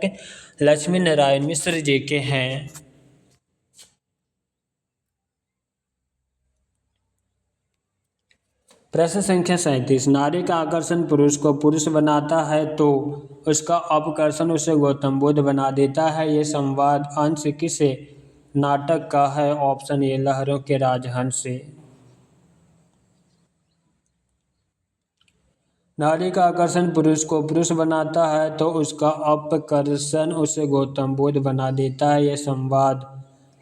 लक्ष्मी नारायण मिश्र जी के हैं। प्रश्न संख्या 37, नारी का आकर्षण पुरुष को पुरुष बनाता है तो उसका अपकर्षण उसे गौतम बुद्ध बना देता है। ये संवाद अंश किस नाटक का है। ऑप्शन ए, लहरों के राजहंस से। नारी का आकर्षण पुरुष को पुरुष बनाता है तो उसका अपकर्षण उसे गौतम बुद्ध बना देता है। यह संवाद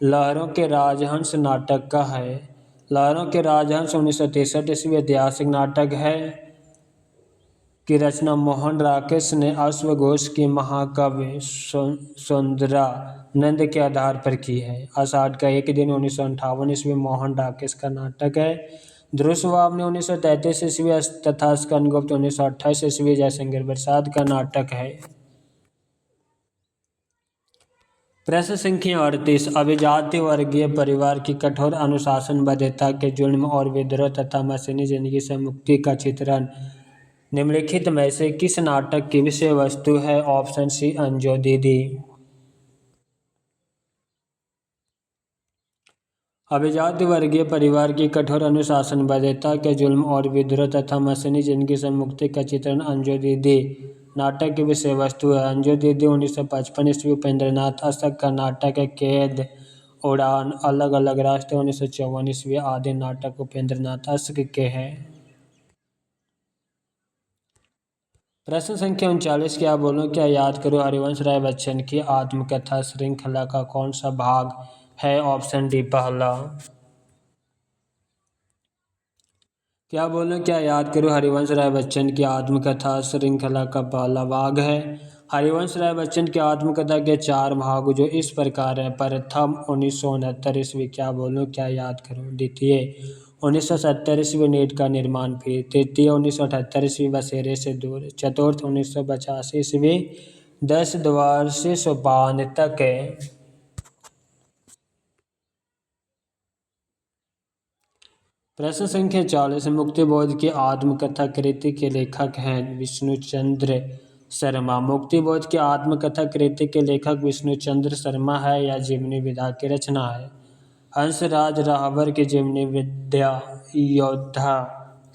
लहरों के राजहंस नाटक का है। लहरों के राजहंस 1963 ईस्वी ऐतिहासिक नाटक है की रचना मोहन राकेश ने अश्वघोष की महाकाव्य सौंदरानंद के आधार पर की है। आषाढ़ का एक दिन 1958 ईस्वी मोहन राकेश का नाटक है। ध्रुव ने 1933 ईस्वी तथा स्कंदगुप्त 1928 ईस्वी जयशंकर प्रसाद का नाटक है। प्रश्न संख्या 38, अभिजाति वर्गीय परिवार की कठोर अनुशासनबद्धता के जुर्म और विद्रोह तथा मशीनी जिंदगी से मुक्ति का चित्रण निम्नलिखित में से किस नाटक की विषय वस्तु है। ऑप्शन सी, अंजो दीदी। अभिजाति वर्गीय परिवार की कठोर अनुशासनबद्धता के जुल्म और विद्रोह तथा मशीनी जिंदगी से मुक्ति का चित्रण अंजो दीदी नाटक की विषय वस्तु है। अंजो दीदी 1955 ईस्वी उपेंद्रनाथ अशक का नाटक है। कैद, उड़ान, अलग अलग रास्ते 1954 ईस्वी आदि नाटक उपेंद्रनाथ अशक के हैं। प्रश्न संख्या 39, क्या बोलो क्या याद करो हरिवंश राय बच्चन की आत्मकथा श्रृंखला का कौन सा भाग है। ऑप्शन डी, पहला। क्या बोलो क्या याद करो हरिवंश राय बच्चन की आत्मकथा श्रृंखला का पहला भाग है। हरिवंश राय बच्चन की आत्मकथा के 4 भाग जो इस प्रकार है। प्रथम 1969 ईस्वी क्या बोलो क्या याद करो। द्वितीय 1970 ईस्वी नीट का निर्माण फिर। तृतीय 1978 ईस्वी बसेरे से दूर। चतुर्थ 1985 ईस्वी 10 द्वार से सोपान तक। प्रश्न संख्या 40, मुक्तिबोध की आत्मकथा कृति के लेखक हैं विष्णुचंद्र शर्मा। मुक्तिबोध की आत्मकथा कृति के लेखक विष्णुचंद्र शर्मा है या जीवनी विधा की रचना है? हंसराज राहबर की जीवनी विद्या योद्धा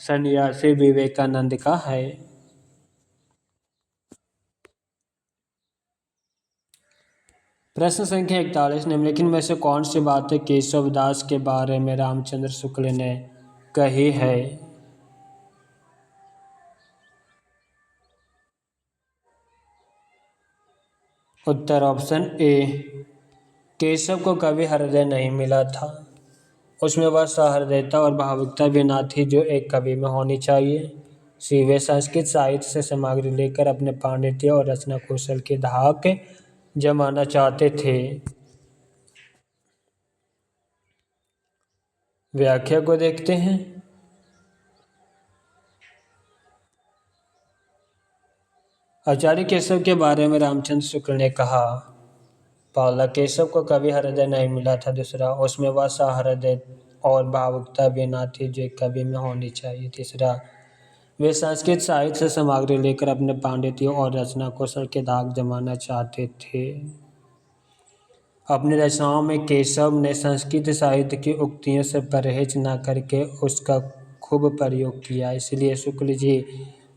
सन्यासी विवेकानंद का है। प्रश्न संख्या 41, निम्नलिखित में से कौन सी बातें केशवदास के बारे में रामचंद्र शुक्ल ने कही है? उत्तर ऑप्शन ए, केशव को कभी हृदय नहीं मिला था, उसमें वह सहृदयता और भावुकता भी ना थी जो एक कवि में होनी चाहिए। सी, वे संस्कृत साहित्य से सामग्री लेकर अपने पांडित्य और रचना कौशल की धाक जमाना चाहते थे। व्याख्या को देखते हैं। आचार्य केशव के बारे में रामचंद्र शुक्ल ने कहा, पहला, केशव को कभी हृदय नहीं मिला था। दूसरा, उसमें वह सहृदय और भावुकता भी ना थी जो एक कवि में होनी चाहिए। तीसरा, वे संस्कृत साहित्य से सामग्री लेकर अपने पांडित्य और रचना कौशल के दाग जमाना चाहते थे। अपनी रचनाओं में केशव ने संस्कृत साहित्य की उक्तियों से परहेज न करके उसका खूब प्रयोग किया। इसलिए शुक्ल जी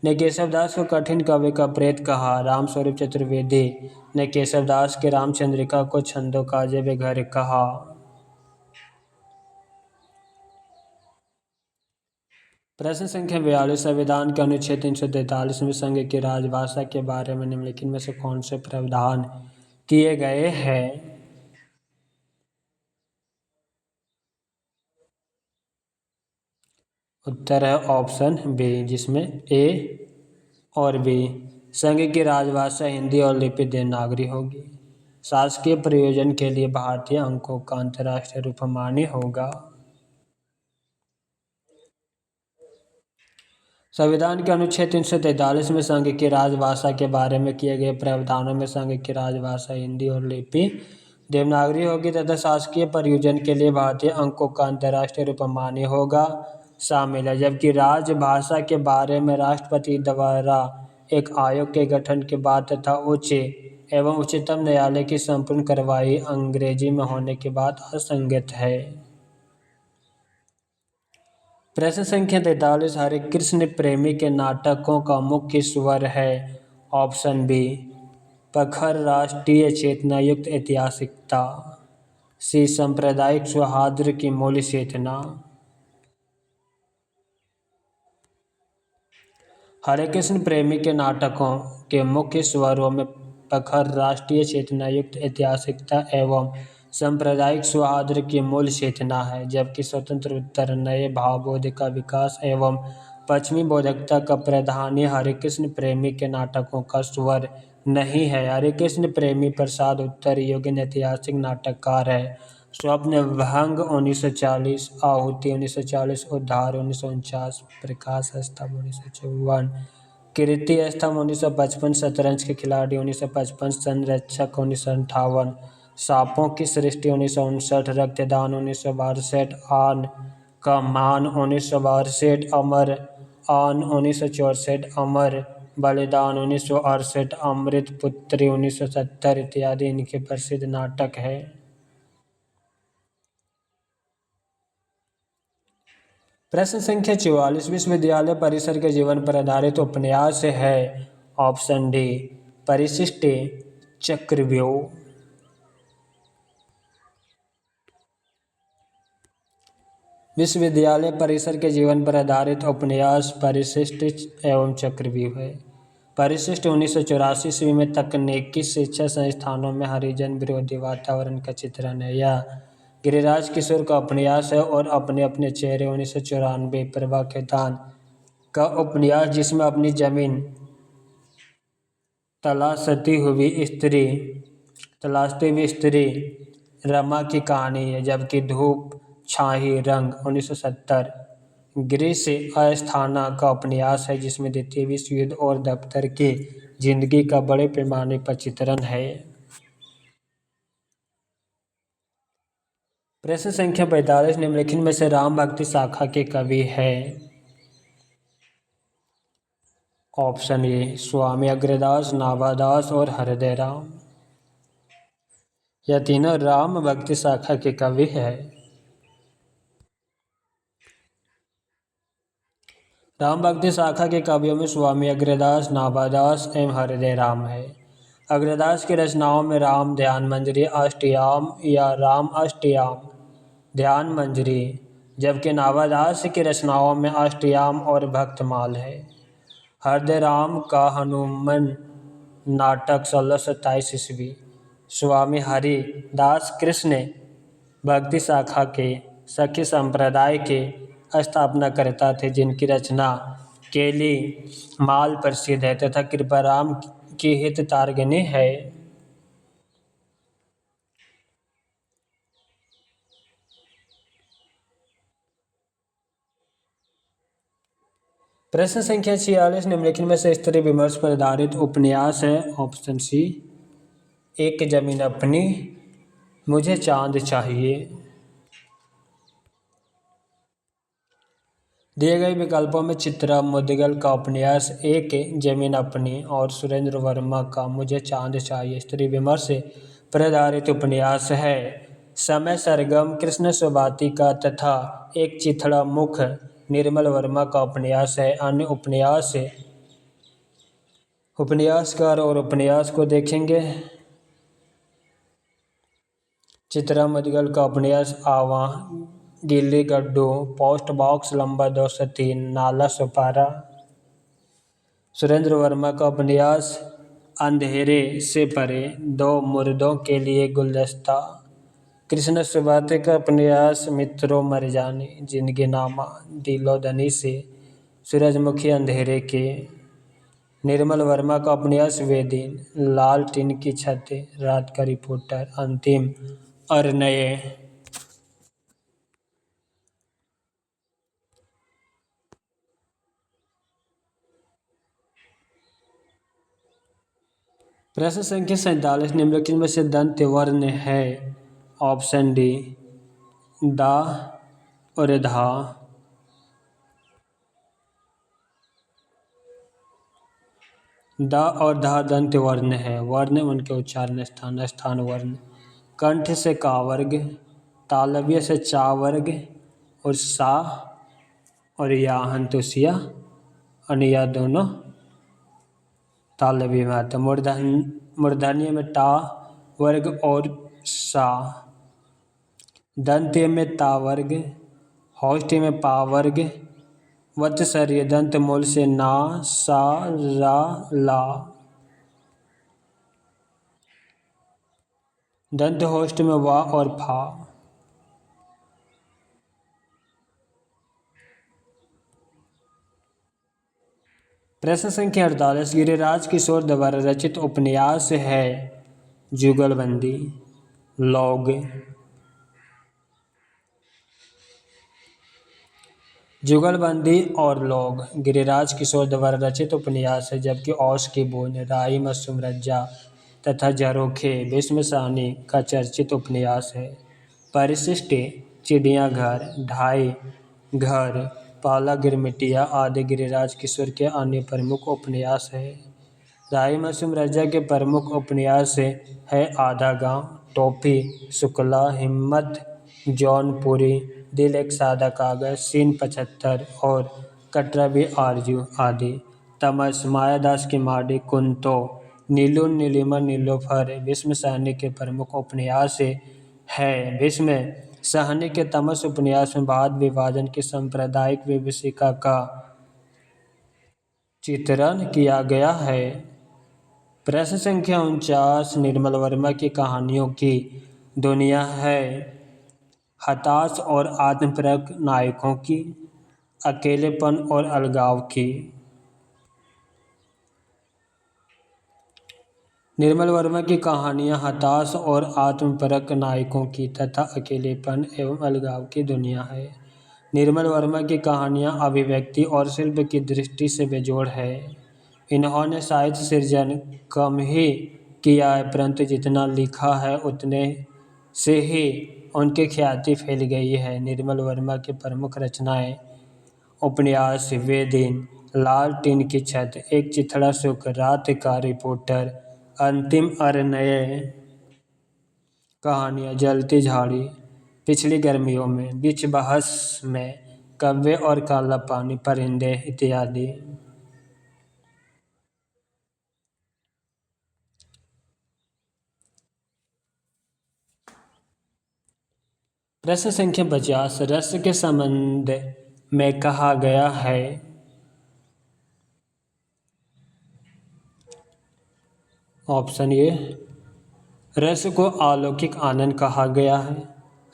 ने केशवदास को कठिन कवि का प्रेत कहा। रामस्वरूप चतुर्वेदी ने केशवदास के रामचंद्रिका को छंदों का अजब घर कहा। प्रश्न संख्या 42, संविधान के अनुच्छेद 343 में संघ की राजभाषा के बारे में निम्नलिखित में से कौन से प्रावधान किए गए हैं? उत्तर है ऑप्शन बी, जिसमें ए और बी। संघ की राजभाषा हिंदी और लिपि देवनागरी होगी। शासकीय प्रयोजन के लिए भारतीय अंकों का अंतर्राष्ट्रीय रूप मान्य होगा। संविधान के अनुच्छेद 343 में संघ की राजभाषा के बारे में किए गए प्रावधानों में संघ की राजभाषा हिंदी और लिपि देवनागरी होगी तथा शासकीय प्रयोजन के लिए भारतीय अंकों का अंतर्राष्ट्रीय रूप मान्य होगा शामिल है। जबकि राजभाषा के बारे में राष्ट्रपति द्वारा एक आयोग के गठन के बाद तथा उच्च एवं उच्चतम न्यायालय की संपूर्ण कार्रवाई अंग्रेजी में होने के बाद असंगत है। प्रश्न संख्या 43, हरे कृष्ण प्रेमी के नाटकों का मुख्य स्वर है? ऑप्शन बी, प्रखर राष्ट्रीय चेतना युक्त ऐतिहासिकता। सी, सांप्रदायिक सौहार्द की मूल्य चेतना। हरे कृष्ण प्रेमी के नाटकों के मुख्य स्वरों में प्रखर राष्ट्रीय चेतना युक्त ऐतिहासिकता एवं सांप्रदायिक सौहार्द की मूल चेतना है। जबकि स्वतंत्र उत्तर, नए भावबोध का विकास एवं पश्चिमी बोधकता का प्राधान्य हरे कृष्ण प्रेमी के नाटकों का स्वर नहीं है। हरे कृष्ण प्रेमी प्रसाद उत्तर युगीन ऐतिहासिक नाटककार है। स्वप्न भंग 1940, आहुति 1940, उद्धार 1949, प्रकाश स्तंभ 1954, कीर्ति स्तंभ 1955, शतरंज के खिलाड़ी 1955, संरक्षक 1958, सांपों की सृष्टि 1959, रक्तदान 1962, आन का मान 1962, अमर आन 1964, अमर बलिदान 1968, अमृत पुत्री 1970 इत्यादि इनके प्रसिद्ध नाटक है। प्रश्न संख्या 44, विश्वविद्यालय परिसर के जीवन पर आधारित उपन्यास है? ऑप्शन डी, परिशिष्ट चक्रव्यूह। विश्वविद्यालय परिसर के जीवन पर आधारित उपन्यास परिशिष्ट एवं चक्रव्यूह है। परिशिष्ट 1984 ईस्वी में तकनीकी शिक्षा संस्थानों में हरिजन विरोधी वातावरण का चित्रण है। यह गिरिराज किशोर का उपन्यास है और अपने अपने चेहरे 1994, प्रभा खेतान का उपन्यास जिसमें अपनी जमीन तलाशती हुई स्त्री रमा की कहानी है। जबकि धूप छाही रंग 1970 गिरीश अस्थाना का उपन्यास है जिसमें द्वितीय विश्व युद्ध और दफ्तर की जिंदगी का बड़े पैमाने पर चित्रण है। प्रश्न संख्या 45, निम्नलिखित में से राम भक्ति शाखा के कवि है? ऑप्शन ए स्वामी अग्रदास, नाभादास और हृदय राम। यह तीनों राम भक्ति शाखा के कवि है। राम भक्ति शाखा के कवियों में स्वामी अग्रदास, नाभादास एवं हृदय राम है। अग्रदास की रचनाओं में राम ध्यान मंजरी, अष्टयाम या राम अष्टयाम ध्यान मंजरी, जबकि नाभादास की रचनाओं में अष्टयाम और भक्तमाल है। हृदय राम का हनुमान नाटक 1627 ईस्वी स्वामी हरि दास कृष्ण भक्ति शाखा के सखी संप्रदाय के स्थापनाकर्ता थे, जिनकी रचना केली माल प्रसिद्ध है तथा कृपाराम की हित तारगणी है। प्रश्न संख्या 46 निम्नलिखित में से स्त्री विमर्श पर आधारित उपन्यास है। ऑप्शन सी एक जमीन अपनी, मुझे चांद चाहिए। दिए गए विकल्पों में चित्रा मुदगल का उपन्यास एक जमीन अपनी और सुरेंद्र वर्मा का मुझे चांद चाहिए स्त्री विमर्श पर आधारित उपन्यास है। समय सरगम कृष्ण सुभाती का तथा एक चिथड़ा मुख निर्मल वर्मा का उपन्यास है। अन्य उपन्यासकार और उपन्यास को देखेंगे। चित्रा मुदगल का उपन्यास आवा, गिल्ली गड्ढू, पोस्ट बॉक्स नंबर 203, नाला सुपारा। सुरेंद्र वर्मा का उपन्यास अंधेरे से परे, दो मुर्दों के लिए गुलदस्ता। कृष्ण सुभाती का उपन्यास मित्रों मर जाने, जिंदगी नामा, दिलो दनी से, सूरजमुखी अंधेरे के। निर्मल वर्मा का उपन्यास वे दिन, लाल टिन की छतें, रात का रिपोर्टर, अंतिम अरण्य। प्रश्न संख्या 47 निम्नलिखित में से दंत वर्ण है। ऑप्शन डी दा और धा। दा और धा दंत वर्ण है। वर्ण उनके उच्चारण स्थान, स्थान वर्ण। कंठ से का वर्ग, तालव्य से चा वर्ग और सा और या हंतुसिया अनिया दोनों तालव्य में आते। मूर्धन्य में टा वर्ग और सा, दंत्य में ता वर्ग, होष्ठी में पा वर्ग, वत्सर्य दंत मूल से ना, सा, रा, ला। दंत होष्ठ में वा और फा। प्रश्न संख्या 48 गिरिराज किशोर द्वारा रचित उपन्यास है। जुगलबंदी, लौग। जुगलबंदी और लौग गिरिराज किशोर द्वारा रचित उपन्यास है, जबकि औश की बूंद, राई मसूम रज्जा तथा झरोखे भीष्म साहनी का चर्चित उपन्यास है। परिशिष्ट, चिड़ियाघर, ढाई घर, पाला गिरमिटिया आदि गिरिराज किशोर के अन्य प्रमुख उपन्यास है। राई मसूम रज्जा के प्रमुख उपन्यास है आधा गांव, टोपी, शुक्ला, हिम्मत, जौनपुरी, दिल एक सादा कागज, सीन 75 और कटरा भी आरजू आदि। तमस, मायादास की माड़ी, कुंतो, नीलू नीलिमा नीलोफर भीष्म साहनी के प्रमुख उपन्यास है। भीष्म साहनी के तमस उपन्यास में वाद विभाजन की सांप्रदायिक विभीषिका का चित्रण किया गया है। प्रश्न संख्या 49 निर्मल वर्मा की कहानियों की दुनिया है। हताश और आत्मपरक नायकों की, अकेलेपन और अलगाव की। निर्मल वर्मा की कहानियाँ हताश और आत्मपरक नायकों की तथा अकेलेपन एवं अलगाव की दुनिया है। निर्मल वर्मा की कहानियाँ अभिव्यक्ति और शिल्प की दृष्टि से बेजोड़ है। इन्होंने साहित्य सृजन कम ही किया है, परंतु जितना लिखा है उतने से ही उनकी ख्याति फैल गई है। निर्मल वर्मा की प्रमुख रचनाएं उपन्यास वे दिन, लाल टीन की छत, एक चिथड़ा सुख, रात का रिपोर्टर, अंतिम अरण्य, कहानियाँ, जलती झाड़ी, पिछली गर्मियों में, बीच बहस में, कव्वे और काला पानी, परिंदे इत्यादि। प्रश्न संख्या 50, रस के संबंध में कहा गया है। ऑप्शन ए, रस को अलौकिक आनंद कहा गया है।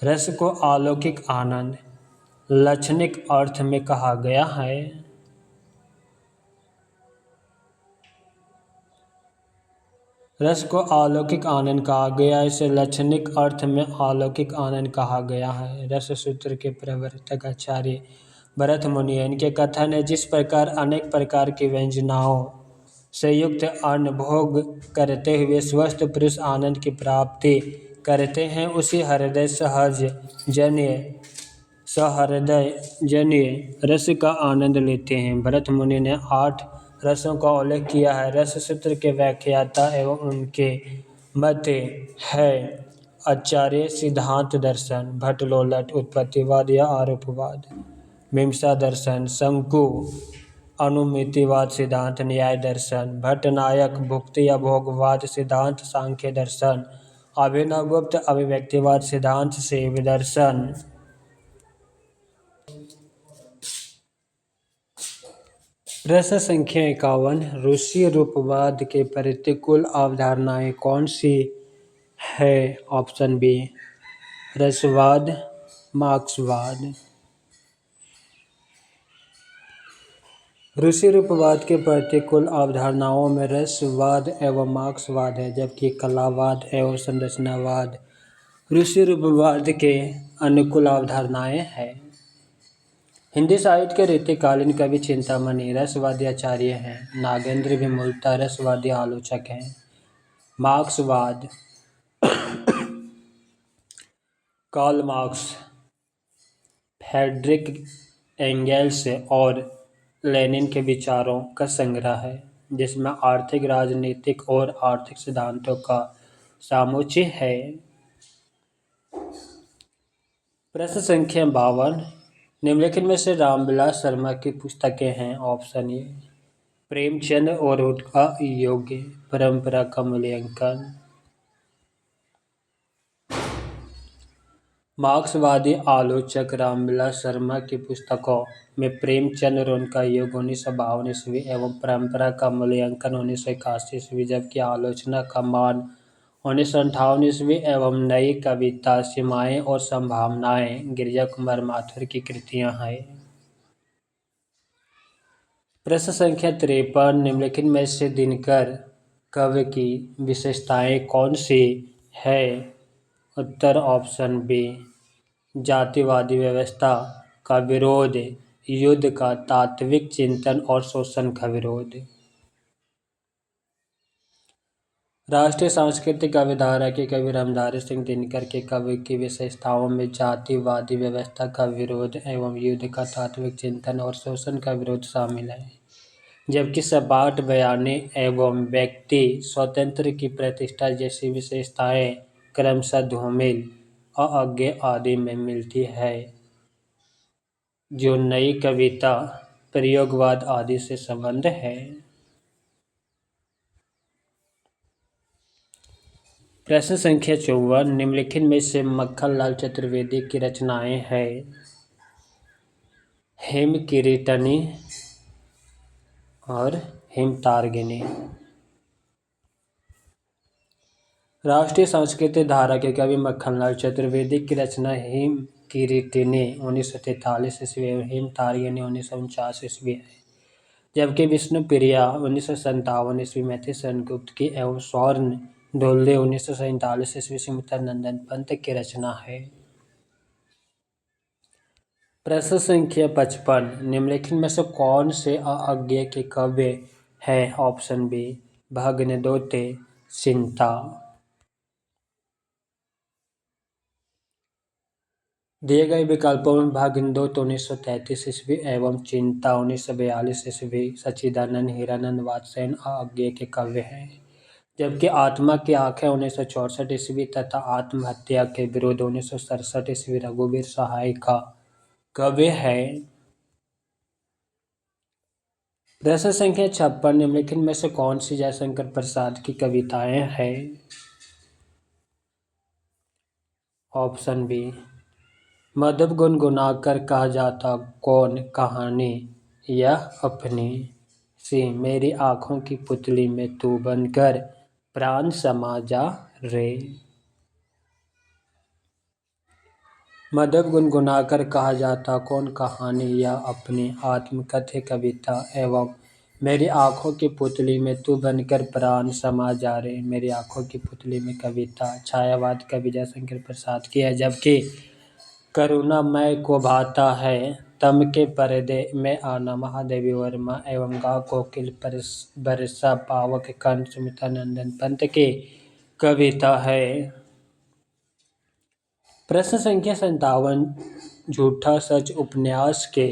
रस को अलौकिक आनंद लक्षणिक अर्थ में कहा गया है। रस को अलौकिक आनंद कहा गया है, इसे लक्षणिक अर्थ में अलौकिक आनंद कहा गया है। रस सूत्र के प्रवर्तक आचार्य भरत मुनि हैं। इनके कथन है, जिस प्रकार अनेक प्रकार की व्यंजनाओं से युक्त अन्न भोग करते हुए स्वस्थ पुरुष आनंद की प्राप्ति करते हैं, उसी सहृदय जन्य रस का आनंद लेते हैं। भरत मुनि ने 8 रसों का उल्लेख किया है। रस सूत्र के व्याख्याता एवं उनके मत है आचार्य सिद्धांत दर्शन, भट्टलोलट उत्पत्तिवाद या आरोपवाद, मीमांसा दर्शन, शंकु अनुमितिवाद सिद्धांत, न्याय दर्शन, भट्टनायक भुक्ति या भोगवाद सिद्धांत, सांख्य दर्शन, अभिनवगुप्त अभिव्यक्तिवाद सिद्धांत, शैव दर्शन। प्रश्न संख्या 51, रूसी रूपवाद के प्रतिकूल अवधारणाएं कौन सी है। ऑप्शन बी, रसवाद, मार्क्सवाद। रूसी रूपवाद के प्रतिकूल अवधारणाओं में रसवाद एवं मार्क्सवाद है, जबकि कलावाद एवं संरचनावाद रूसी रूपवाद के अनुकूल अवधारणाएं हैं। हिंदी साहित्य के रीतिकालीन कवि चिंतामणि रसवादी आचार्य हैं। नागेंद्र भी मूलतः रसवादी आलोचक हैं। मार्क्सवाद कार्ल मार्क्स, फ्रेडरिक एंगेल्स और लेनिन के विचारों का संग्रह है, जिसमें आर्थिक, राजनीतिक और आर्थिक सिद्धांतों का समुच्चय है। प्रश्न संख्या 52, निम्नलिखित में से रामविलास शर्मा की पुस्तकें हैं। ऑप्शन ए, प्रेमचंद और उनका योग्य, परंपरा का मूल्यांकन। मार्क्सवादी आलोचक रामविलास शर्मा की पुस्तकों में प्रेमचंद और उनका युग 1952 ईस्वी एवं परंपरा का मूल्यांकन 1981 ईस्वी, जबकि आलोचना का मान 1958 ईस्वी एवं नई कविता सीमाएं और संभावनाएं गिरिजा कुमार माथुर की कृतियां हैं। प्रश्न संख्या 53, निम्नलिखित में से दिनकर काव्य की विशेषताएं कौन सी है। उत्तर ऑप्शन बी, जातिवादी व्यवस्था का विरोध, युद्ध का तात्विक चिंतन और शोषण का विरोध। राष्ट्रीय सांस्कृतिक काव्यधारा के कवि रामधारी सिंह दिनकर के काव्य की विशेषताओं में जातिवादी व्यवस्था का विरोध एवं युद्ध का तात्विक चिंतन और शोषण का विरोध शामिल है, जबकि सपाट बयानी एवं व्यक्ति स्वातंत्र्य की प्रतिष्ठा जैसी विशेषताएं क्रमशः धूमिल, अज्ञेय आदि में मिलती है, जो नई कविता, प्रयोगवाद आदि से संबद्ध है। प्रश्न संख्या 54, निम्नलिखित में से मक्खनलाल चतुर्वेदी की रचनाएं हैं। हेमकीर्तनी और हेमतारिणी। राष्ट्रीय सांस्कृतिक धारा के कवि मक्खनलाल चतुर्वेदी की रचना हेमकीर्तनी 1943 ईस्वी एवं हेमतारिणी 1949 ईस्वी है, जबकि विष्णुप्रिया 1957 ईस्वी में थी सेनगुप्त की एवं स्वर्ण ढोलवे 1947 ईस्वी सुमित्रानंदन पंत की रचना है। प्रश्न संख्या 55, निम्नलिखित में से कौन से अज्ञेय के काव्य है। ऑप्शन बी, भग्नदोते, चिंता। दिए गए विकल्पों में भागिंदोत 1933 ईस्वी एवं चिंता 1942 ईस्वी सच्चिदानंद हीरानंद वात्स्ययन आज्ञे के काव्य हैं, जबकि आत्मा की आंखें 1964 ईस्वी तथा आत्महत्या के विरुद्ध 1967 ईस्वी रघुवीर सहाय का काव्य है। प्रश्न संख्या 56 निम्नलिखित में से कौन सी जयशंकर प्रसाद की कविताएं हैं? Option B. मधुप गुनगुनाकर कहा जाता कौन कहानी यह अपनी। सी। मेरी आंखों की पुतली में तू बनकर प्राण समा जा रे। मधुप गुनगुनाकर कहा जाता कौन कहानी यह अपनी आत्मकथ्य कविता एवं मेरी आंखों की पुतली में तू बनकर प्राण समा जा रे मेरी आंखों की पुतली में कविता छायावाद कवि जयशंकर प्रसाद की है, जबकि करुणामय को भाता है तम के पर्दे में आना महादेवी वर्मा एवं गा कोकिल बरसा पावक कंठ सुमिता नंदन पंत की कविता है। प्रश्न संख्या 57 झूठा सच उपन्यास के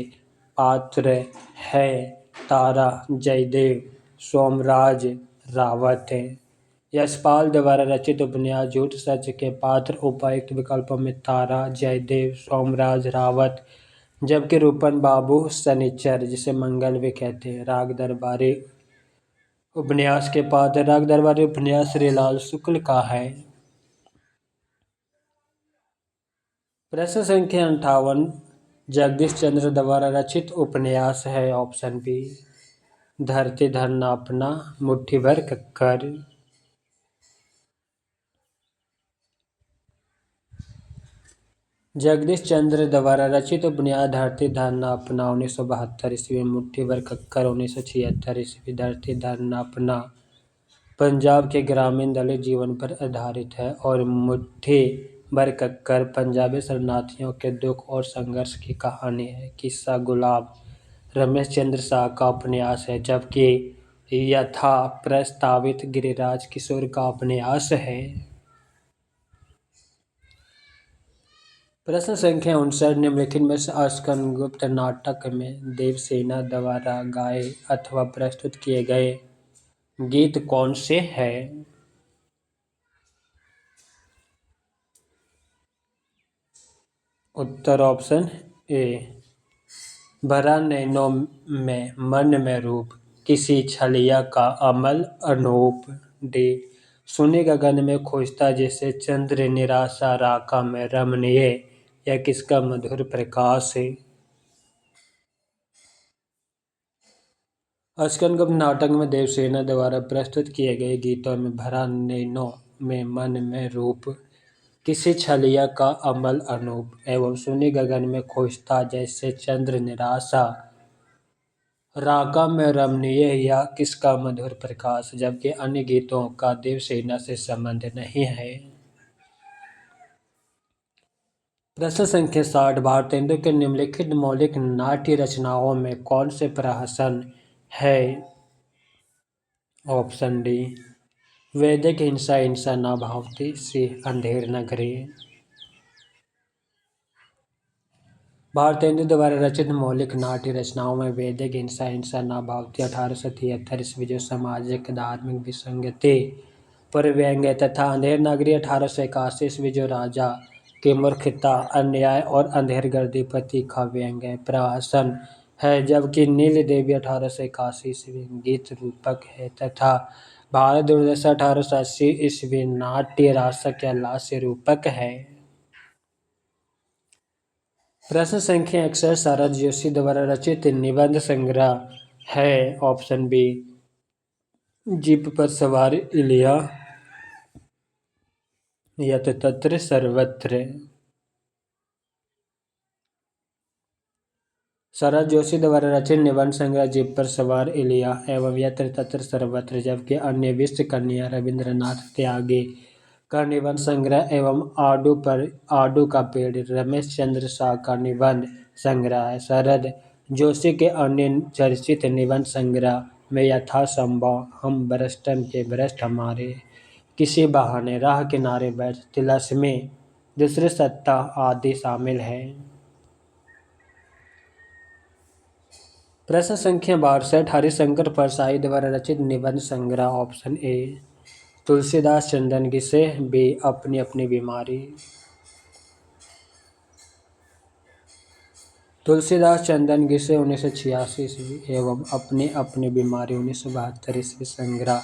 पात्र है तारा जयदेव सोमराज रावत। यशपाल द्वारा रचित उपन्यास झूठ सच के पात्र उपर्युक्त विकल्पों में तारा जयदेव सोमराज रावत, जबकि रूपन बाबू शनिचर जिसे मंगल भी कहते हैं राग दरबारी उपन्यास के पात्र राग दरबारी उपन्यास श्रीलाल शुक्ल का है। प्रश्न संख्या 58 जगदीश चंद्र द्वारा रचित उपन्यास है। Option B. धरती धरना अपना मुट्ठी भर कक्कर। जगदीश चंद्र द्वारा रचित उपन्यास धरती धरना अपना 1972 ईस्वी मुट्ठी भर कक्कर 1976 ईस्वी। धरती धरना अपना पंजाब के ग्रामीण दलित जीवन पर आधारित है और मुट्ठी भर कक्कर पंजाबी शरणार्थियों के दुख और संघर्ष की कहानी है। किस्सा गुलाब रमेश चंद्र शाह का उपन्यास है, जबकि यथा प्रस्तावित गिरिराज किशोर का उपन्यास है। प्रश्न संख्या 59 निम्नलिखित में से स्कंदगुप्त नाटक में देवसेना द्वारा गाए अथवा प्रस्तुत किए गए गीत कौन से हैं? उत्तर ऑप्शन ए। भरा नैनों में मन में रूप किसी छलिया का अमल अनूप। डी। सुने गगन में खोजता जैसे चंद्र निराशा राका में रमणीय यह किसका मधुर प्रकाश है? स्कंदगुप्त नाटक में देवसेना द्वारा प्रस्तुत किए गए गीतों में भरा नैनों में मन में रूप किसी छलिया का अमल अनूप एवं सुनी गगन में खोजता जैसे चंद्र निराशा राका में रमणीय या किसका मधुर प्रकाश, जबकि अन्य गीतों का देवसेना से संबंध नहीं है। प्रश्न संख्या 60 भारतेंदु के निम्नलिखित मौलिक नाट्य रचनाओं में कौन से प्रहसन है? Option D. वैदिक हिंसा हिंसा न भावती। सी। अंधेर नगरी। भारतेंदु द्वारा रचित मौलिक नाट्य रचनाओं में वैदिक हिंसा हिंसा न भावती 1873 ईस्वी जो सामाजिक धार्मिक विसंगति पर व्यंग्य तथा अंधेर नगरी 1881 ईस्वी जो राजा की मूर्खता अन्याय और अंधेरगर्दी पति का व्यंग्य प्रहसन है, जबकि नील देवी 1881 ईस्वी गीत रूपक है तथा भारत दुर्दशा 1880 ईस्वी नाट्य रासक या लास्य रूपक है। प्रश्न संख्या 61 शरद जोशी द्वारा रचित निबंध संग्रह है। Option B. जीप पर सवार इलिया यत्र तत्र सर्वत्र। शरद जोशी द्वारा रचित निबंध संग्रह जीप पर सवार इलिया एवं यत्र तत्र सर्वत्र, जबकि अन्य विश्व कन्या रविंद्रनाथ त्यागी का निबंध संग्रह एवं आडू का पेड़ रमेश चंद्र शाह का निबंध संग्रह है। शरद जोशी के अन्य चर्चित निबंध संग्रह में यथासंभव हम भ्रष्टन के भ्रष्ट हमारे किसी बहाने राह किनारे बैठ तिलस्मी दूसरी सत्ता आदि शामिल है। प्रश्न संख्या 62 हरिशंकर परसाई द्वारा रचित निबंध संग्रह। ऑप्शन ए तुलसीदास चंदन घिसे, बी अपनी अपनी बीमारी। तुलसीदास चंदन घिसे 1986 ईस्वी एवं अपनी अपनी बीमारी 1972 ईस्वी संग्रह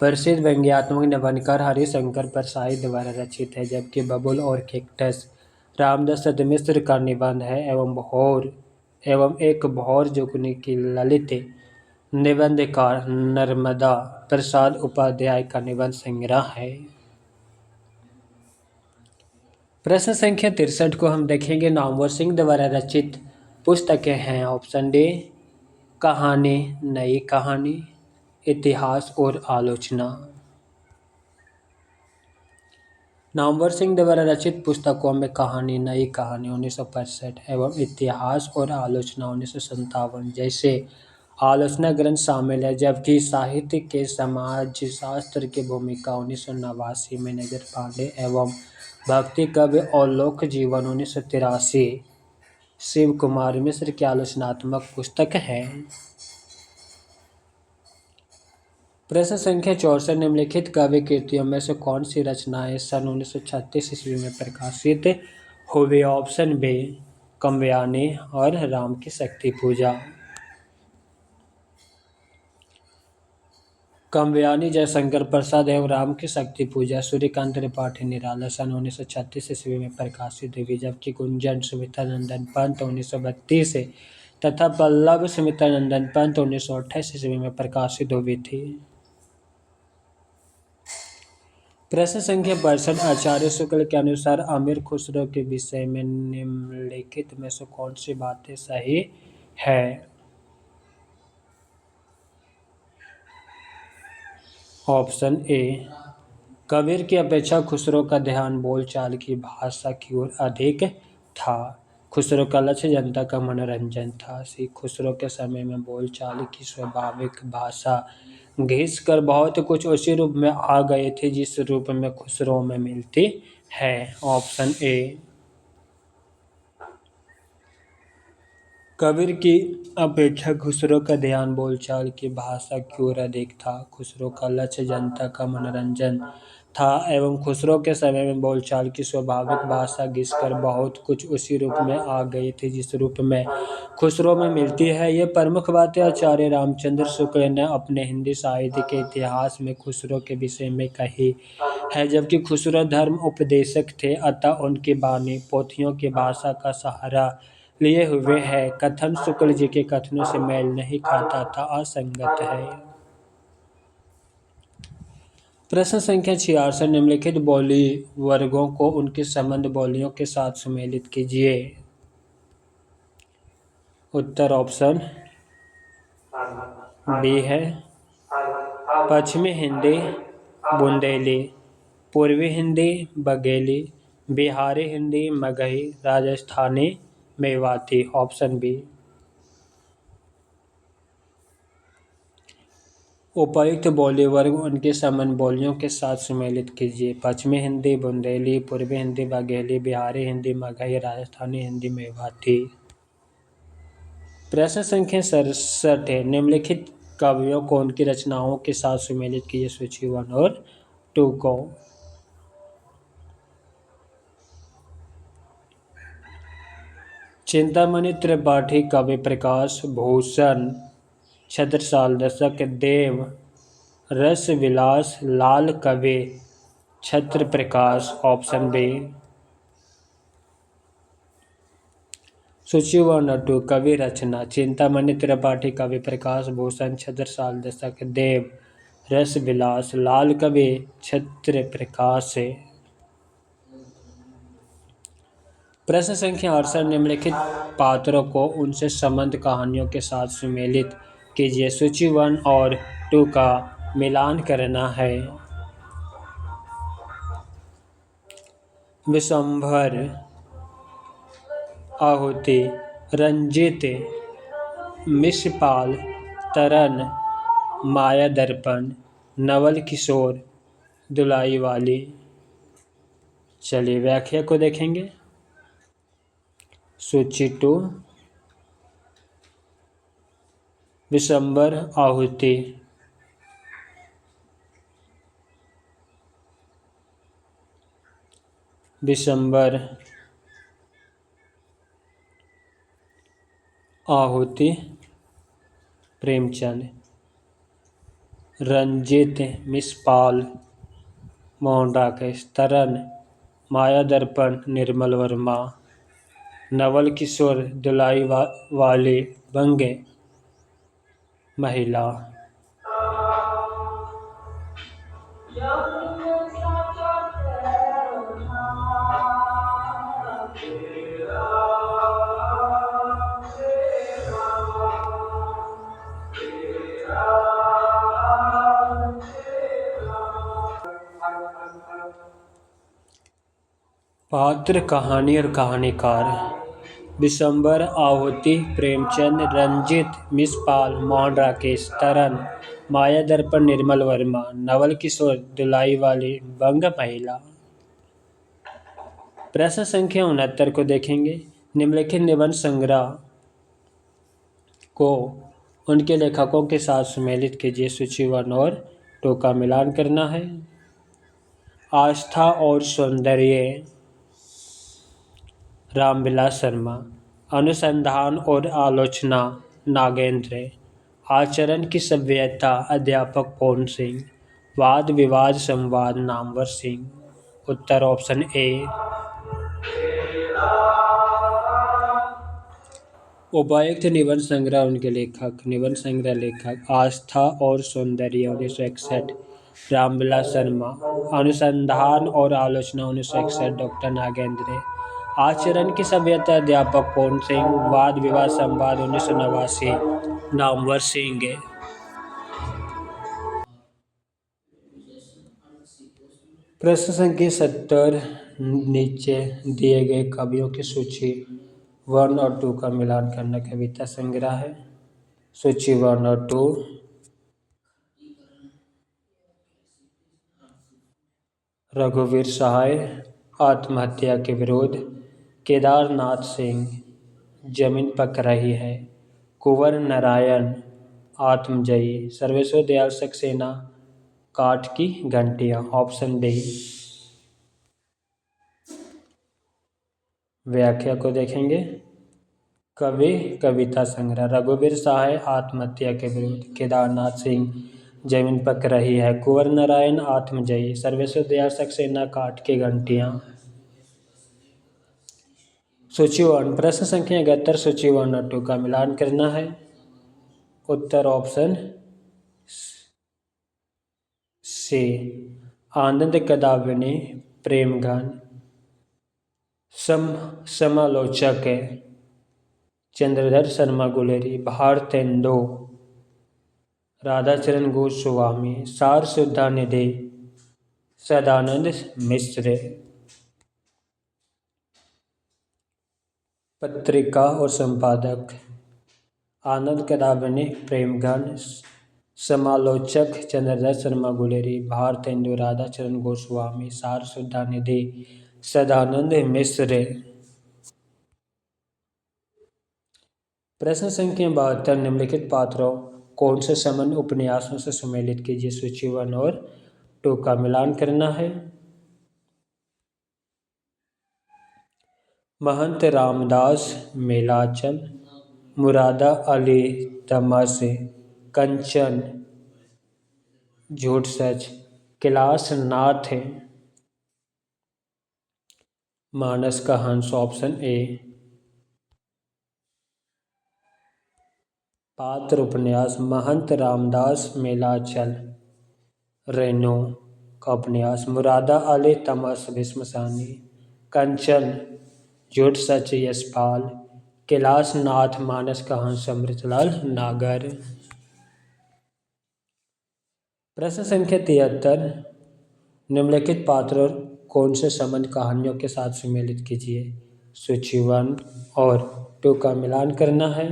प्रसिद्ध व्यंग्यात्मक निबंधकार हरिशंकर परसाई द्वारा रचित है, जबकि बबुल और कैक्टस रामदशरथ मिश्र का निबंध है एवं एक भौर जुगनी की ललित निबंधकार नर्मदा प्रसाद उपाध्याय का निबंध संग्रह है। प्रश्न संख्या 63 को हम देखेंगे। नामवर सिंह द्वारा रचित पुस्तकें हैं। ऑप्शन डी कहानी, नई कहानी, इतिहास और आलोचना। नामवर सिंह द्वारा रचित पुस्तकों में कहानी, नई कहानी 1965 एवं इतिहास और आलोचना 1957 जैसे आलोचना ग्रंथ शामिल है, जबकि साहित्य के समाजशास्त्र की भूमिका 1989 में नजर पांडे एवं भक्ति काव्य और लोक जीवन 1983 शिव कुमार मिश्र की आलोचनात्मक पुस्तक है। प्रश्न संख्या 64 निम्नलिखित काव्य कृतियों में से कौन सी रचनाएं सन 1936 ईस्वी में प्रकाशित हुई। ऑप्शन बी काव्यानी और राम की शक्ति पूजा। काव्यानी जयशंकर प्रसाद एवं राम की शक्ति पूजा सूर्यकांत त्रिपाठी निराला सन 1936 ईस्वी में प्रकाशित हुई, जबकि गुंजन सुमित्रानंदन पंत 1932 तथा पल्लव सुमित्रानंदन पंत 1928 ईस्वी में प्रकाशित हुई थी। प्रश्न संख्या 62 आचार्य शुक्ल के अनुसार अमीर खुसरो के विषय में निम्नलिखित में से कौन सी बातें सही है। ऑप्शन ए कबीर की अपेक्षा खुसरो का ध्यान बोलचाल की भाषा की ओर अधिक था। खुसरो का लक्ष्य जनता का मनोरंजन था। सी खुसरो के समय में बोलचाल की स्वाभाविक भाषा घिस कर बहुत कुछ उसी रूप में आ गए थे जिस रूप में खुसरो में मिलती है। ऑप्शन ए कबीर की अपेक्षा खुसरो का ध्यान बोलचाल की भाषा की ओर अधिक था। खुसरो का लक्ष्य जनता का मनोरंजन था एवं खुसरो के समय में बोलचाल की स्वाभाविक भाषा घिसकर बहुत कुछ उसी रूप में आ गई थी जिस रूप में खुसरो में मिलती है। ये प्रमुख बातें आचार्य रामचंद्र शुक्ल ने अपने हिंदी साहित्य के इतिहास में खुसरो के विषय में कही है, जबकि खुसरो धर्म उपदेशक थे, अतः उनकी वाणी पोथियों की भाषा का सहारा लिए हुए है। कथन शुक्ल जी के कथनों से मेल नहीं खाता था, असंगत है। प्रश्न संख्या 66 निम्नलिखित बोली वर्गों को उनके संबंध बोलियों के साथ सुमेलित कीजिए। उत्तर ऑप्शन बी है। पश्चिमी हिंदी बुंदेली, पूर्वी हिंदी बघेली, बिहारी हिंदी मगही, राजस्थानी मेवाती। Option B. उपर्युक्त बोली वर्ग उनके संबंध बोलियों के साथ सुमेलित कीजिए। पश्चिमी हिंदी बुंदेली, पूर्वी हिंदी बघेली, बिहारी हिंदी मगही, राजस्थानी हिंदी मेवाती। प्रश्न संख्या 67 है। निम्नलिखित कवियों को उनकी रचनाओं के साथ सुमेलित कीजिए। सूची 1 और 2 को। चिंतामणि त्रिपाठी कवि प्रकाश भूषण छत्रसाल दशक देव रस विलास लाल कवि छत्र प्रकाश। Option B. सूची 1 और 2 कवि रचना चिंतामणि त्रिपाठी कवि प्रकाश भूषण छत्रसाल दशक देव रस विलास लाल कवि छत्र प्रकाश। प्रश्न संख्या 68 निम्नलिखित पात्रों को उनसे संबंध कहानियों के साथ सुमेलित कीजिए। सूची 1 और 2 का मिलान करना है। विशंभर, आहुति, रंजित, मिसपाल, तरन, माया दर्पण, नवल किशोर, दुलाई वाली। चलिए व्याख्या को देखेंगे। सूची 2, विशंबर आहुति। विशंबर आहुति प्रेमचंद। रंजित मिसपाल मोहन राकेश। तरन माया दर्पण निर्मल वर्मा। नवल किशोर दुलाई वाली बंगे महिला। पात्र, कहानी और कहानीकार। विशंबर आहुति प्रेमचंद। रंजित मिसपाल मोहन राकेश। तरन माया दर्पण निर्मल वर्मा। नवल किशोर दुलाई वाली बंग महिला। प्रश्न संख्या 69 को देखेंगे। निम्नलिखित निबंध संग्रह को उनके लेखकों के साथ सम्मिलित कीजिए। सूची 1 और 2 का मिलान करना है। आस्था और सौंदर्य रामविलास शर्मा। अनुसंधान और आलोचना नागेंद्र। आचरण की सभ्यता अध्यापक पवन सिंह। वाद विवाद संवाद नामवर सिंह। उत्तर ऑप्शन ए। उपायुक्त निबंध संग्रह उनके लेखक। निबंध संग्रह लेखक आस्था और सौंदर्य 1961 रामविलास शर्मा। अनुसंधान और आलोचना 1961 डॉक्टर नागेंद्र। आचरण की सभ्यता अध्यापक पवन सिंह। वाद विवाद संवाद 1989 नामवर सिंह। प्रश्न संख्या 70 नीचे दिए गए कवियों की सूची 1 और 2 का मिलान करना कविता संग्रह है। सूची 1 और 2। रघुवीर सहाय आत्महत्या के विरोध। केदारनाथ सिंह जमीन पक रही है। कुंवर नारायण आत्मजयी। सर्वेश्वर दयाल सक्सेना काठ की घंटियां। Option D. व्याख्या को देखेंगे। कवि कविता संग्रह। रघुवीर सहाय आत्महत्या के विरुद्ध। केदारनाथ सिंह जमीन पक रही है। कुंवर नारायण आत्मजयी। सर्वेश्वर दयाल सक्सेना काठ की घंटियां। सूची 1। प्रश्न संख्या 71 सूची 1 और 2 का मिलान करना है। उत्तर ऑप्शन सी। आनंद कदाविनी प्रेमघन। समालोचक चंद्रधर शर्मा गुलेरी। भारतेंदु राधाचरण गोस्वामी। सार सुधा निधि सदानंद मिश्र। पत्रिका और संपादक आनंद कदाविनी प्रेमघन। समालोचक चंद्रधर शर्मा गुलेरी। भारतेंदु राधाचरण गोस्वामी। सार सुधा निधि सदानंद मिश्र। प्रश्न संख्या 72 निम्नलिखित पात्रों कौन से संबंध उपन्यासों से सम्मिलित कीजिए। सूची 1 और 2 का मिलान करना है। महंत रामदास मेलाचल। मुरादा अली तमस। कंचन झूठ सच। कैलाश नाथ मानस का हंस। Option A. पात्र उपन्यास महंत रामदास मेलाचल रेनो का उपन्यास। मुरादा अली तमस भीष्मसानी। कंचन झूठ सच यशपाल। कैलाश नाथ मानस का हंस अमृतलाल नागर। प्रश्न संख्या 73 निम्नलिखित पात्रों कौन से संबंध कहानियों के साथ सम्मिलित कीजिए। सूची 1 और 2 का मिलान करना है।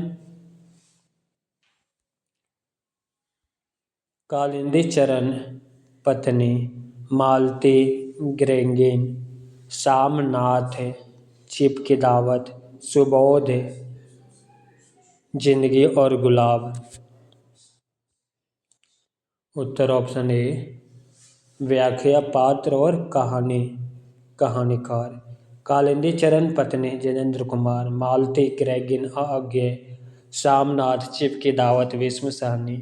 कालिंदी चरण पत्नी। मालती ग्रेंगिन सामनाथ, चिप की दावत, सुबोध, जिंदगी और गुलाब। उत्तर ऑप्शन ए व्याख्या, पात्र और कहानी, कहानीकार। कालिंदी चरण पत्नी, जितेंद्र कुमार। मालती, ग्रेगिन अज्ञे। सामनाथ, चिप की दावत, विस्म सहनी।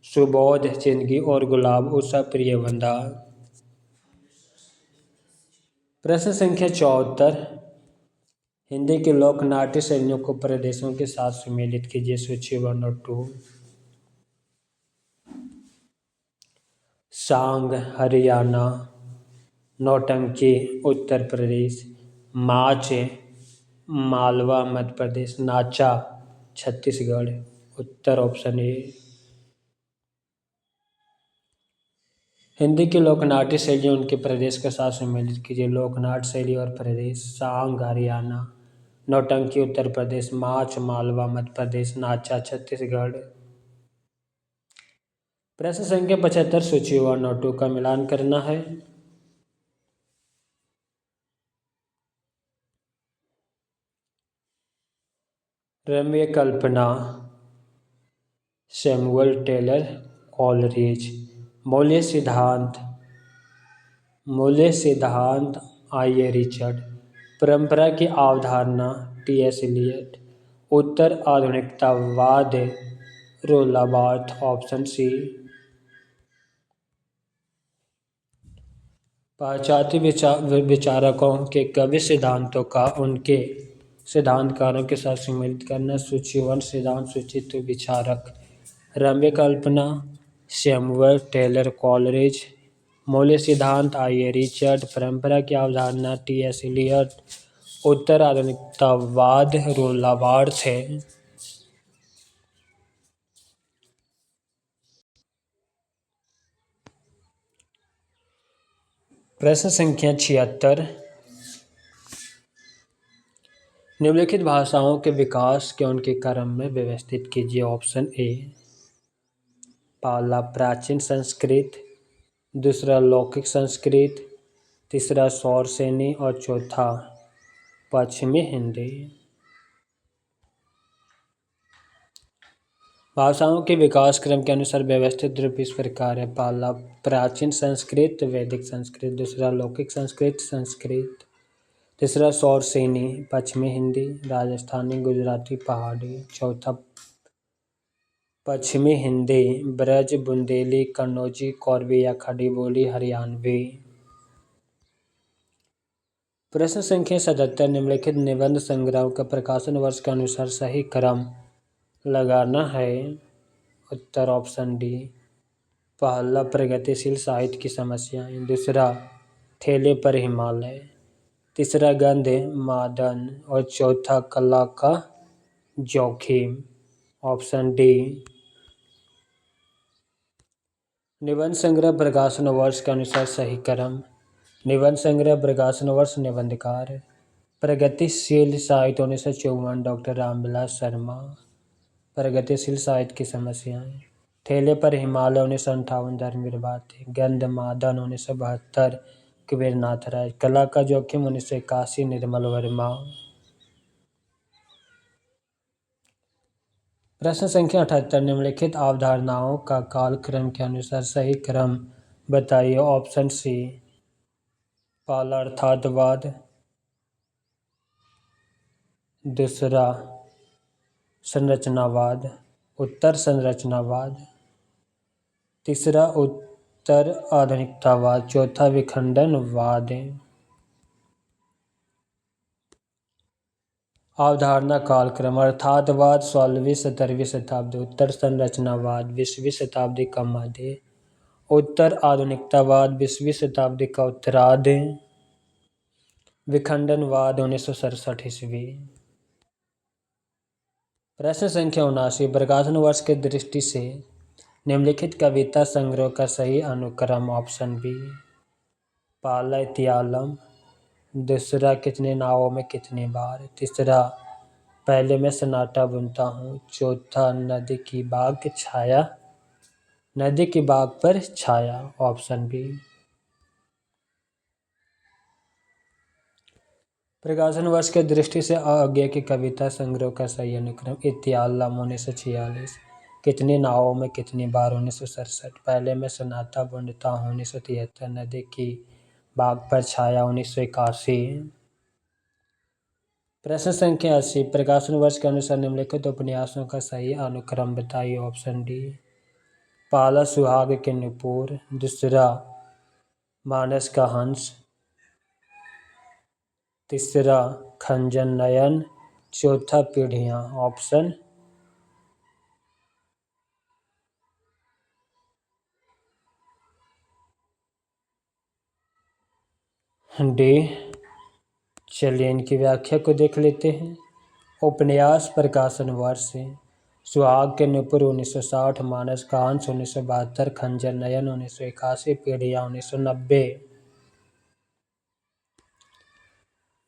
सुबोध, जिंदगी और गुलाब, उषा प्रियवंदा। प्रश्न संख्या 74। हिंदी के लोक नाट्य शैलियों को प्रदेशों के साथ सम्मिलित कीजिए। सूची 1 और 2। सांग हरियाणा, नौटंकी उत्तर प्रदेश, माच मालवा मध्य प्रदेश, नाचा छत्तीसगढ़। उत्तर ऑप्शन ए। हिंदी की लोकनाट्य शैली उनके प्रदेश के साथ सम्मिलित कीजिए। लोकनाट्य शैली और प्रदेश। सांग हरियाणा, नौटंकी उत्तर प्रदेश, माच मालवा मध्य प्रदेश, नाचा छत्तीसगढ़। प्रश्न संख्या 75। सूची 1 और 2 का मिलान करना है। रम्य कल्पना, सैमुअल टेलर कॉलरिज। मूल्य सिद्धांत, आई.ए. रिचर्ड। परंपरा की अवधारणा, टी.एस. इलियट। उत्तर आधुनिकतावाद, रोला बार्थ। Option C. पाश्चात्य विचारकों के कवि सिद्धांतों का उनके सिद्धांतकारों के साथ सम्मिलित करना। सूची 1 सिद्धांत, सूची 2 विचारक। रम्य कल्पना, सैमुअल टेलर कॉलरिज। मूल्य सिद्धांत, आई.ए. रिचर्ड। परंपरा की अवधारणा, टी.एस. इलियट। उत्तर आधुनिकतावाद, रोला बार्थ है। प्रश्न संख्या 76। निम्नलिखित भाषाओं के विकास के उनके क्रम में व्यवस्थित कीजिए। Option A. पहला प्राचीन संस्कृत, दूसरा लौकिक संस्कृत, तीसरा सौरसेनी और चौथा पश्चिमी हिंदी। भाषाओं के विकास क्रम के अनुसार व्यवस्थित रूप इस प्रकार है। पहला प्राचीन संस्कृत, वैदिक संस्कृत। दूसरा लौकिक संस्कृत, तीसरा सौरसेनी, पश्चिमी हिंदी, राजस्थानी, गुजराती, पहाड़ी। चौथा पश्चिमी हिंदी, ब्रज, बुंदेली, कन्नौजी, कोरवी या खड़ी बोली, हरियाणवी। प्रश्न संख्या 77। निम्नलिखित निबंध संग्रह का प्रकाशन वर्ष के अनुसार सही क्रम लगाना है। उत्तर ऑप्शन डी। पहला प्रगतिशील साहित्य की समस्याएं, दूसरा ठेले पर हिमालय, तीसरा गंधे मादन और चौथा कला का जोखिम। Option D. निबंध संग्रह प्रकाशन वर्ष के अनुसार सही क्रम। निबंध संग्रह प्रकाशन वर्ष, निबंधकार प्रगतिशील साहित्य 1954, डॉक्टर रामविलास शर्मा। प्रगतिशील साहित्य की समस्याएं, ठेले पर हिमालय 1958, धर्मवीर भारती। गंधमादन 1972, कबीरनाथ राय। कला का जोखिम 1981, निर्मल वर्मा। प्रश्न संख्या 78। निम्नलिखित अवधारणाओं का कालक्रम के अनुसार सही क्रम बताइए। Option C. पहला अर्थातवाद, दूसरा संरचनावाद, उत्तर संरचनावाद, तीसरा उत्तर आधुनिकतावाद, चौथा विखंडनवाद। अवधारणा कालक्रम, अर्थातवाद 16वीं-17वीं शताब्दी, उत्तर संरचनावाद 20वीं शताब्दी का मध्य, उत्तर आधुनिकतावाद 20वीं शताब्दी का उत्तरार्ध, विखंडनवाद 1967 ईस्वी। प्रश्न संख्या 79। प्रकाशन वर्ष की दृष्टि से निम्नलिखित कविता संग्रह का सही अनुक्रम। Option B. पहला इतियालम, दूसरा कितने नावों में कितनी बार, तीसरा पहले मैं सन्नाटा बुनता हूँ, चौथा नदी की बाग पर छाया। Option B. प्रकाशन वर्ष के दृष्टि से अज्ञे की कविता संग्रह का सही अनुक्रम: इत्याल्लाम 1946, कितनी नावों में कितनी बार 1967, पहले में सनाता बुनता हूँ 1973, नदी की बाग पर छाया 1981। प्रश्न संख्या 80, प्रकाशन वर्ष के अनुसार निम्नलिखित उपन्यासों का सही अनुक्रम बताइए। ऑप्शन डी: पहला सुहाग के नुपुर, दूसरा मानस का हंस, तीसरा खंजन नयन, चौथा पीढ़ियाँ। Option D. चलिए इनकी व्याख्या को देख लेते हैं। उपन्यास प्रकाशन वर्ष: सुहाग के नुपुर 1960, मानस का हंस 1972, खंजर नयन 1981, पीढ़ियाँ 1990।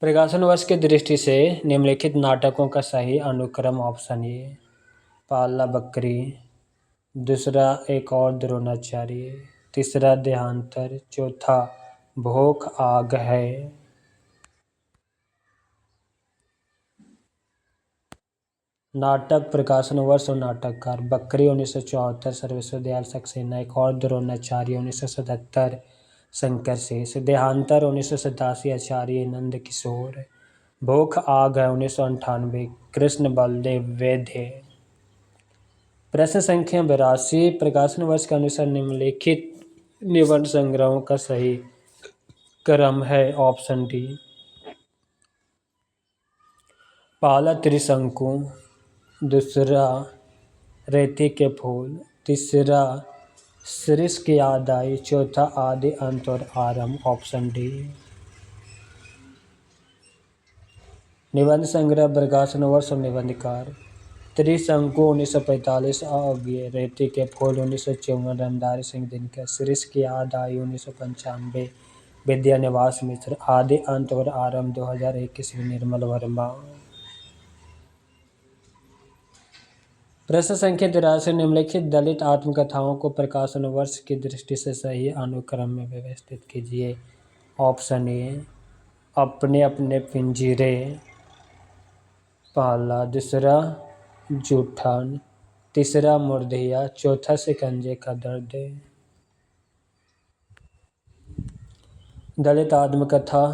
प्रकाशन वर्ष की दृष्टि से निम्नलिखित नाटकों का सही अनुक्रम: ऑप्शन ए: पाला बकरी, दूसरा एक और द्रोणाचार्य, तीसरा देहांतर, चौथा भूख आग है। नाटक प्रकाशन वर्ष और नाटककार: बकरी 1974, सर्वेश्वर दयाल सक्सेना, एक और द्रोणाचार्य 1977, शंकर शेष, देहांतर 1987, आचार्य नंद किशोर, भूख आग है 1998, कृष्ण बलदेव वैद्य। प्रश्न संख्या 82, प्रकाशन वर्ष के अनुसार निम्नलिखित निबंध संग्रहों का सही क्रम है। ऑप्शन डी: पहला त्रिशंकु, दूसरा रेती के फूल, तीसरा सृष्टि की याद आई, चौथा आदि अंत और आरंभ। Option D. निबंध संग्रह प्रकाशन वर्ष और निबंधकार: त्रिशंकु 1945, अज्ञे, रेती के फूल 1954, रामधारी सिंह दिनकर, सृष्टि की याद आई 1995, विद्या निवास मिश्र, आदि अंत और आरंभ 2001 ईस्वी, निर्मल वर्मा। प्रश्न संख्या 83, निम्नलिखित दलित आत्मकथाओं को प्रकाशन वर्ष की दृष्टि से सही अनुक्रम में व्यवस्थित कीजिए। ऑप्शन ए: अपने अपने पिंजरे, पहला, दूसरा जूठन, तीसरा मुर्दिया, चौथा शिकंजे का दर्द। दलित आत्मकथा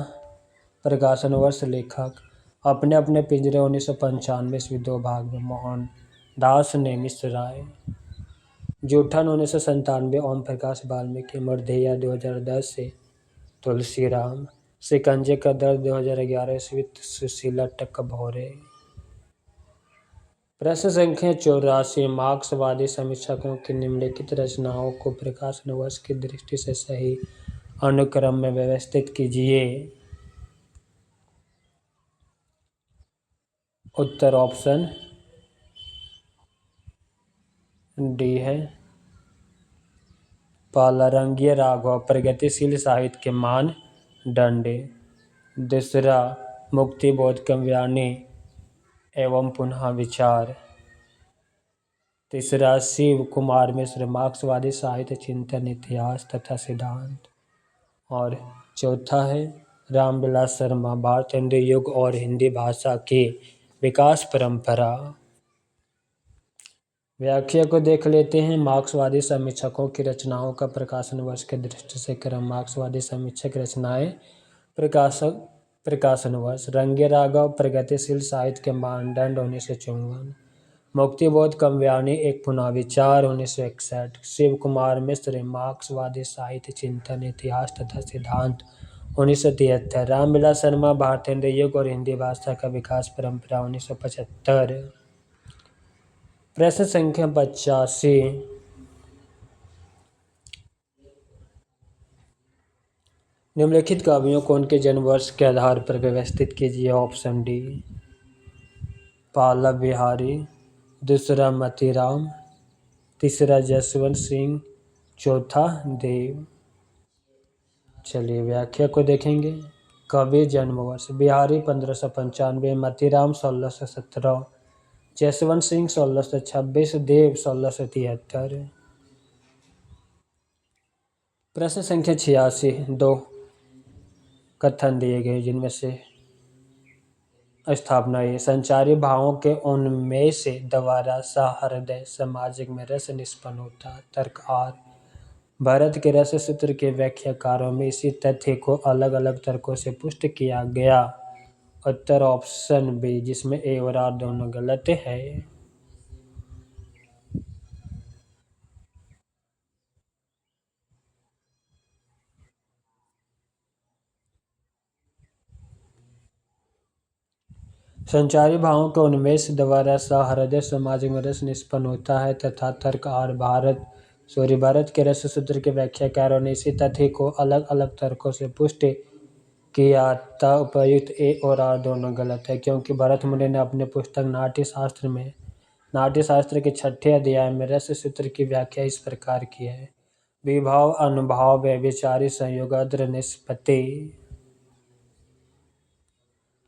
प्रकाशन वर्ष लेखक: अपने अपने पिंजरे 1995 ईस्वी, 2 भाग में, मोहन दास नेमिष-राय। जूठन 1997, ओम प्रकाश वाल्मीकि। मुर्दिया 2010 से तुलसीराम। शिकंजे का दर्द 2011 ईस्वी, सुशीला टकभोरे। प्रश्न संख्या 84, मार्क्सवादी समीक्षकों की निम्नलिखित रचनाओं को प्रकाशन वर्ष की दृष्टि से सही अनुक्रम में व्यवस्थित कीजिए। उत्तर ऑप्शन डी है। पहला, रंगीय राघव, प्रगतिशील साहित्य के मानदंड। दूसरा, मुक्तिबोध काव्यानि एवं पुनः विचार। तीसरा, शिव कुमार मिश्र, मार्क्सवादी साहित्य चिंतन, इतिहास तथा सिद्धांत। और चौथा है रामविलास शर्मा, भारतेंदु युग और हिंदी भाषा की विकास परंपरा। व्याख्या को देख लेते हैं। मार्क्सवादी समीक्षकों की रचनाओं का प्रकाशन वर्ष के दृष्टि से क्रम: मार्क्सवादी समीक्षक रचनाएं, प्रकाशन वर्ष: रंगीय राघव, प्रगतिशील साहित्य के मानदंड 1954, मुक्तिबोध काव्यानि एक पुनः विचार 1961, शिव कुमार मिश्र, मार्क्सवादी साहित्य चिंतन, इतिहास तथा सिद्धांत 1973, रामविलास शर्मा, भारतेंदु युग और हिंदी भाषा का विकास परंपरा 1975। प्रश्न संख्या 85, निम्नलिखित कवियों को उनके जन्म वर्ष के आधार पर व्यवस्थित कीजिए। ऑप्शन डी: पहला बिहारी, दूसरा मतीराम, तीसरा जसवंत सिंह, चौथा देव। चलिए व्याख्या को देखेंगे। कवि जन्म वर्ष: बिहारी 1595, मतीराम 1617, जसवंत सिंह 1626, देव 1673। प्रश्न संख्या 86, 2 कथन दिए गए जिनमें से स्थापना ये संचारी भावों के उन्मेष द्वारा सहृदय सामाजिक में रस निष्पन्न होता। तर्क आर भारत के रस सूत्र के व्याख्याकारों में इसी तथ्य को अलग अलग तर्कों से पुष्ट किया गया। उत्तर ऑप्शन बी जिसमें ए और आर दोनों गलत है। संचारी भावों के उन्मेष द्वारा सहृदय सामाजिक में रस निष्पन्न होता है तथा तर्क आर भारत के रस सूत्र के व्याख्याकारों ने इसी तथ्य को अलग अलग तर्कों से पुष्ट किया था। उपयुक्त ए और आर दोनों गलत है क्योंकि भरत मुनि ने अपने पुस्तक नाट्यशास्त्र के 6ठे अध्याय में रस सूत्र की व्याख्या इस प्रकार की है। विभाव अनुभाव व्यभिचारी संयोग अद्र निष्पत्ति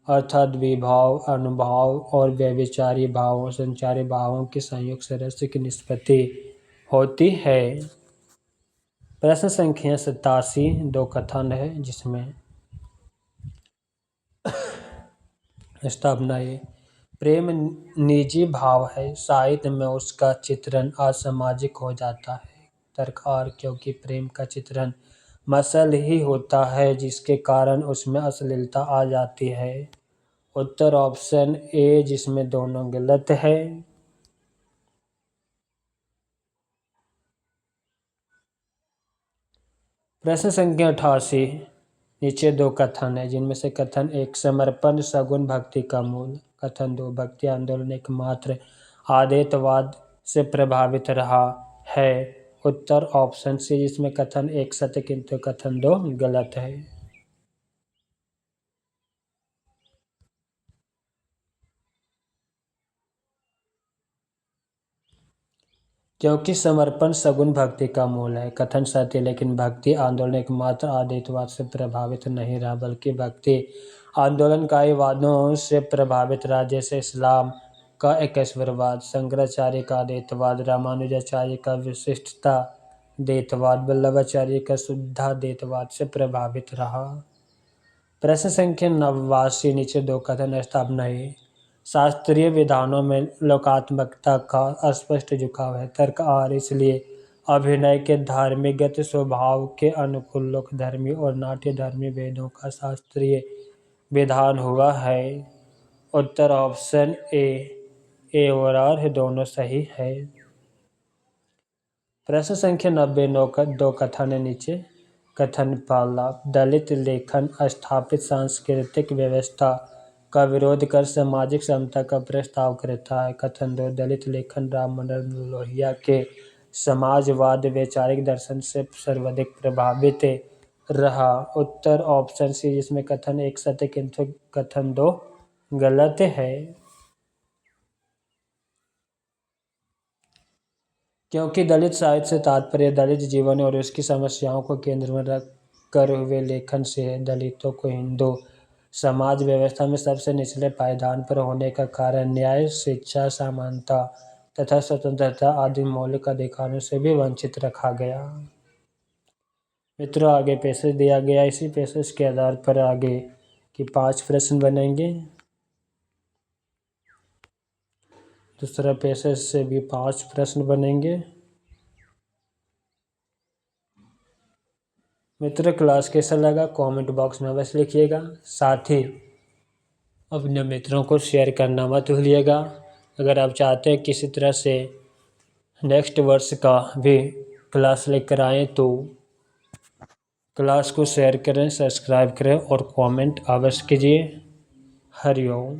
अर्थात विभाव अनुभाव और व्यभिचारी भावों संचारी भावों के संयोग से रस की निष्पत्ति होती है। प्रश्न संख्या 87 दो कथन है जिसमें स्थापना ये प्रेम निजी भाव है, साहित्य में उसका चित्रण असामाजिक हो जाता है। तर्क आर क्योंकि प्रेम का चित्रण मसल ही होता है जिसके कारण उसमें अश्लीलता आ जाती है। उत्तर ऑप्शन ए जिसमें दोनों गलत है। प्रश्न संख्या 88 नीचे दो कथन है जिनमें से कथन एक समर्पण सगुण भक्ति का मूल, कथन दो भक्ति आंदोलन एकमात्र आदेतवाद से प्रभावित रहा है। उत्तर ऑप्शन सी जिसमें कथन एक सत्य किंतु कथन दो गलत है। क्योंकि समर्पण सगुण भक्ति का मूल है, कथन सत्य लेकिन भक्ति आंदोलन एकमात्र आदेतवाद से प्रभावित नहीं रहा बल्कि भक्ति आंदोलन कई वादों से प्रभावित रहा जैसे इस्लाम का एकेश्वरवाद, शंकराचार्य का अद्वैतवाद, रामानुजाचार्य का विशिष्टता द्वैतवाद, वल्लभाचार्य का शुद्धाद्वैतवाद से प्रभावित रहा। प्रश्न संख्या 89 नीचे दो कथन स्थापना है। शास्त्रीय विधानों में लोकात्मकता का स्पष्ट झुकाव है। तर्क आर इसलिए अभिनय के धार्मिकगत स्वभाव के अनुकूल लोकधर्मी और नाट्यधर्मी वेदों का शास्त्रीय विधान हुआ है। उत्तर ऑप्शन ए और आर दोनों सही है। प्रश्न संख्या 90 दो कथन है नीचे। कथन पहला दलित लेखन स्थापित सांस्कृतिक व्यवस्था का विरोध कर सामाजिक समता का प्रस्ताव करता है। कथन दो दलित लेखन राम मनोहर लोहिया के समाजवाद वैचारिक दर्शन से सर्वाधिक प्रभावित रहा। उत्तर ऑप्शन सी जिसमें कथन एक सत्य किंतु कथन दो गलत है। क्योंकि दलित साहित्य से तात्पर्य दलित जीवन और उसकी समस्याओं को केंद्र में रख कर हुए लेखन से है। दलितों को हिंदू समाज व्यवस्था में सबसे निचले पायदान पर होने का कारण न्याय, शिक्षा, समानता तथा स्वतंत्रता आदि मौलिक अधिकारों से भी वंचित रखा गया। मित्रों आगे पैसेज दिया गया, इसी पैसेज के आधार पर आगे की 5 प्रश्न बनेंगे। दूसरा पैसेज से भी 5 प्रश्न बनेंगे। मित्रों क्लास कैसा लगा कमेंट बॉक्स में अवश्य लिखिएगा। साथ ही अपने मित्रों को शेयर करना मत भूलिएगा। अगर आप चाहते हैं किसी तरह से नेक्स्ट वर्ष का भी क्लास लेकर आएँ तो क्लास को शेयर करें, सब्सक्राइब करें और कमेंट अवश्य कीजिए। हरिओम।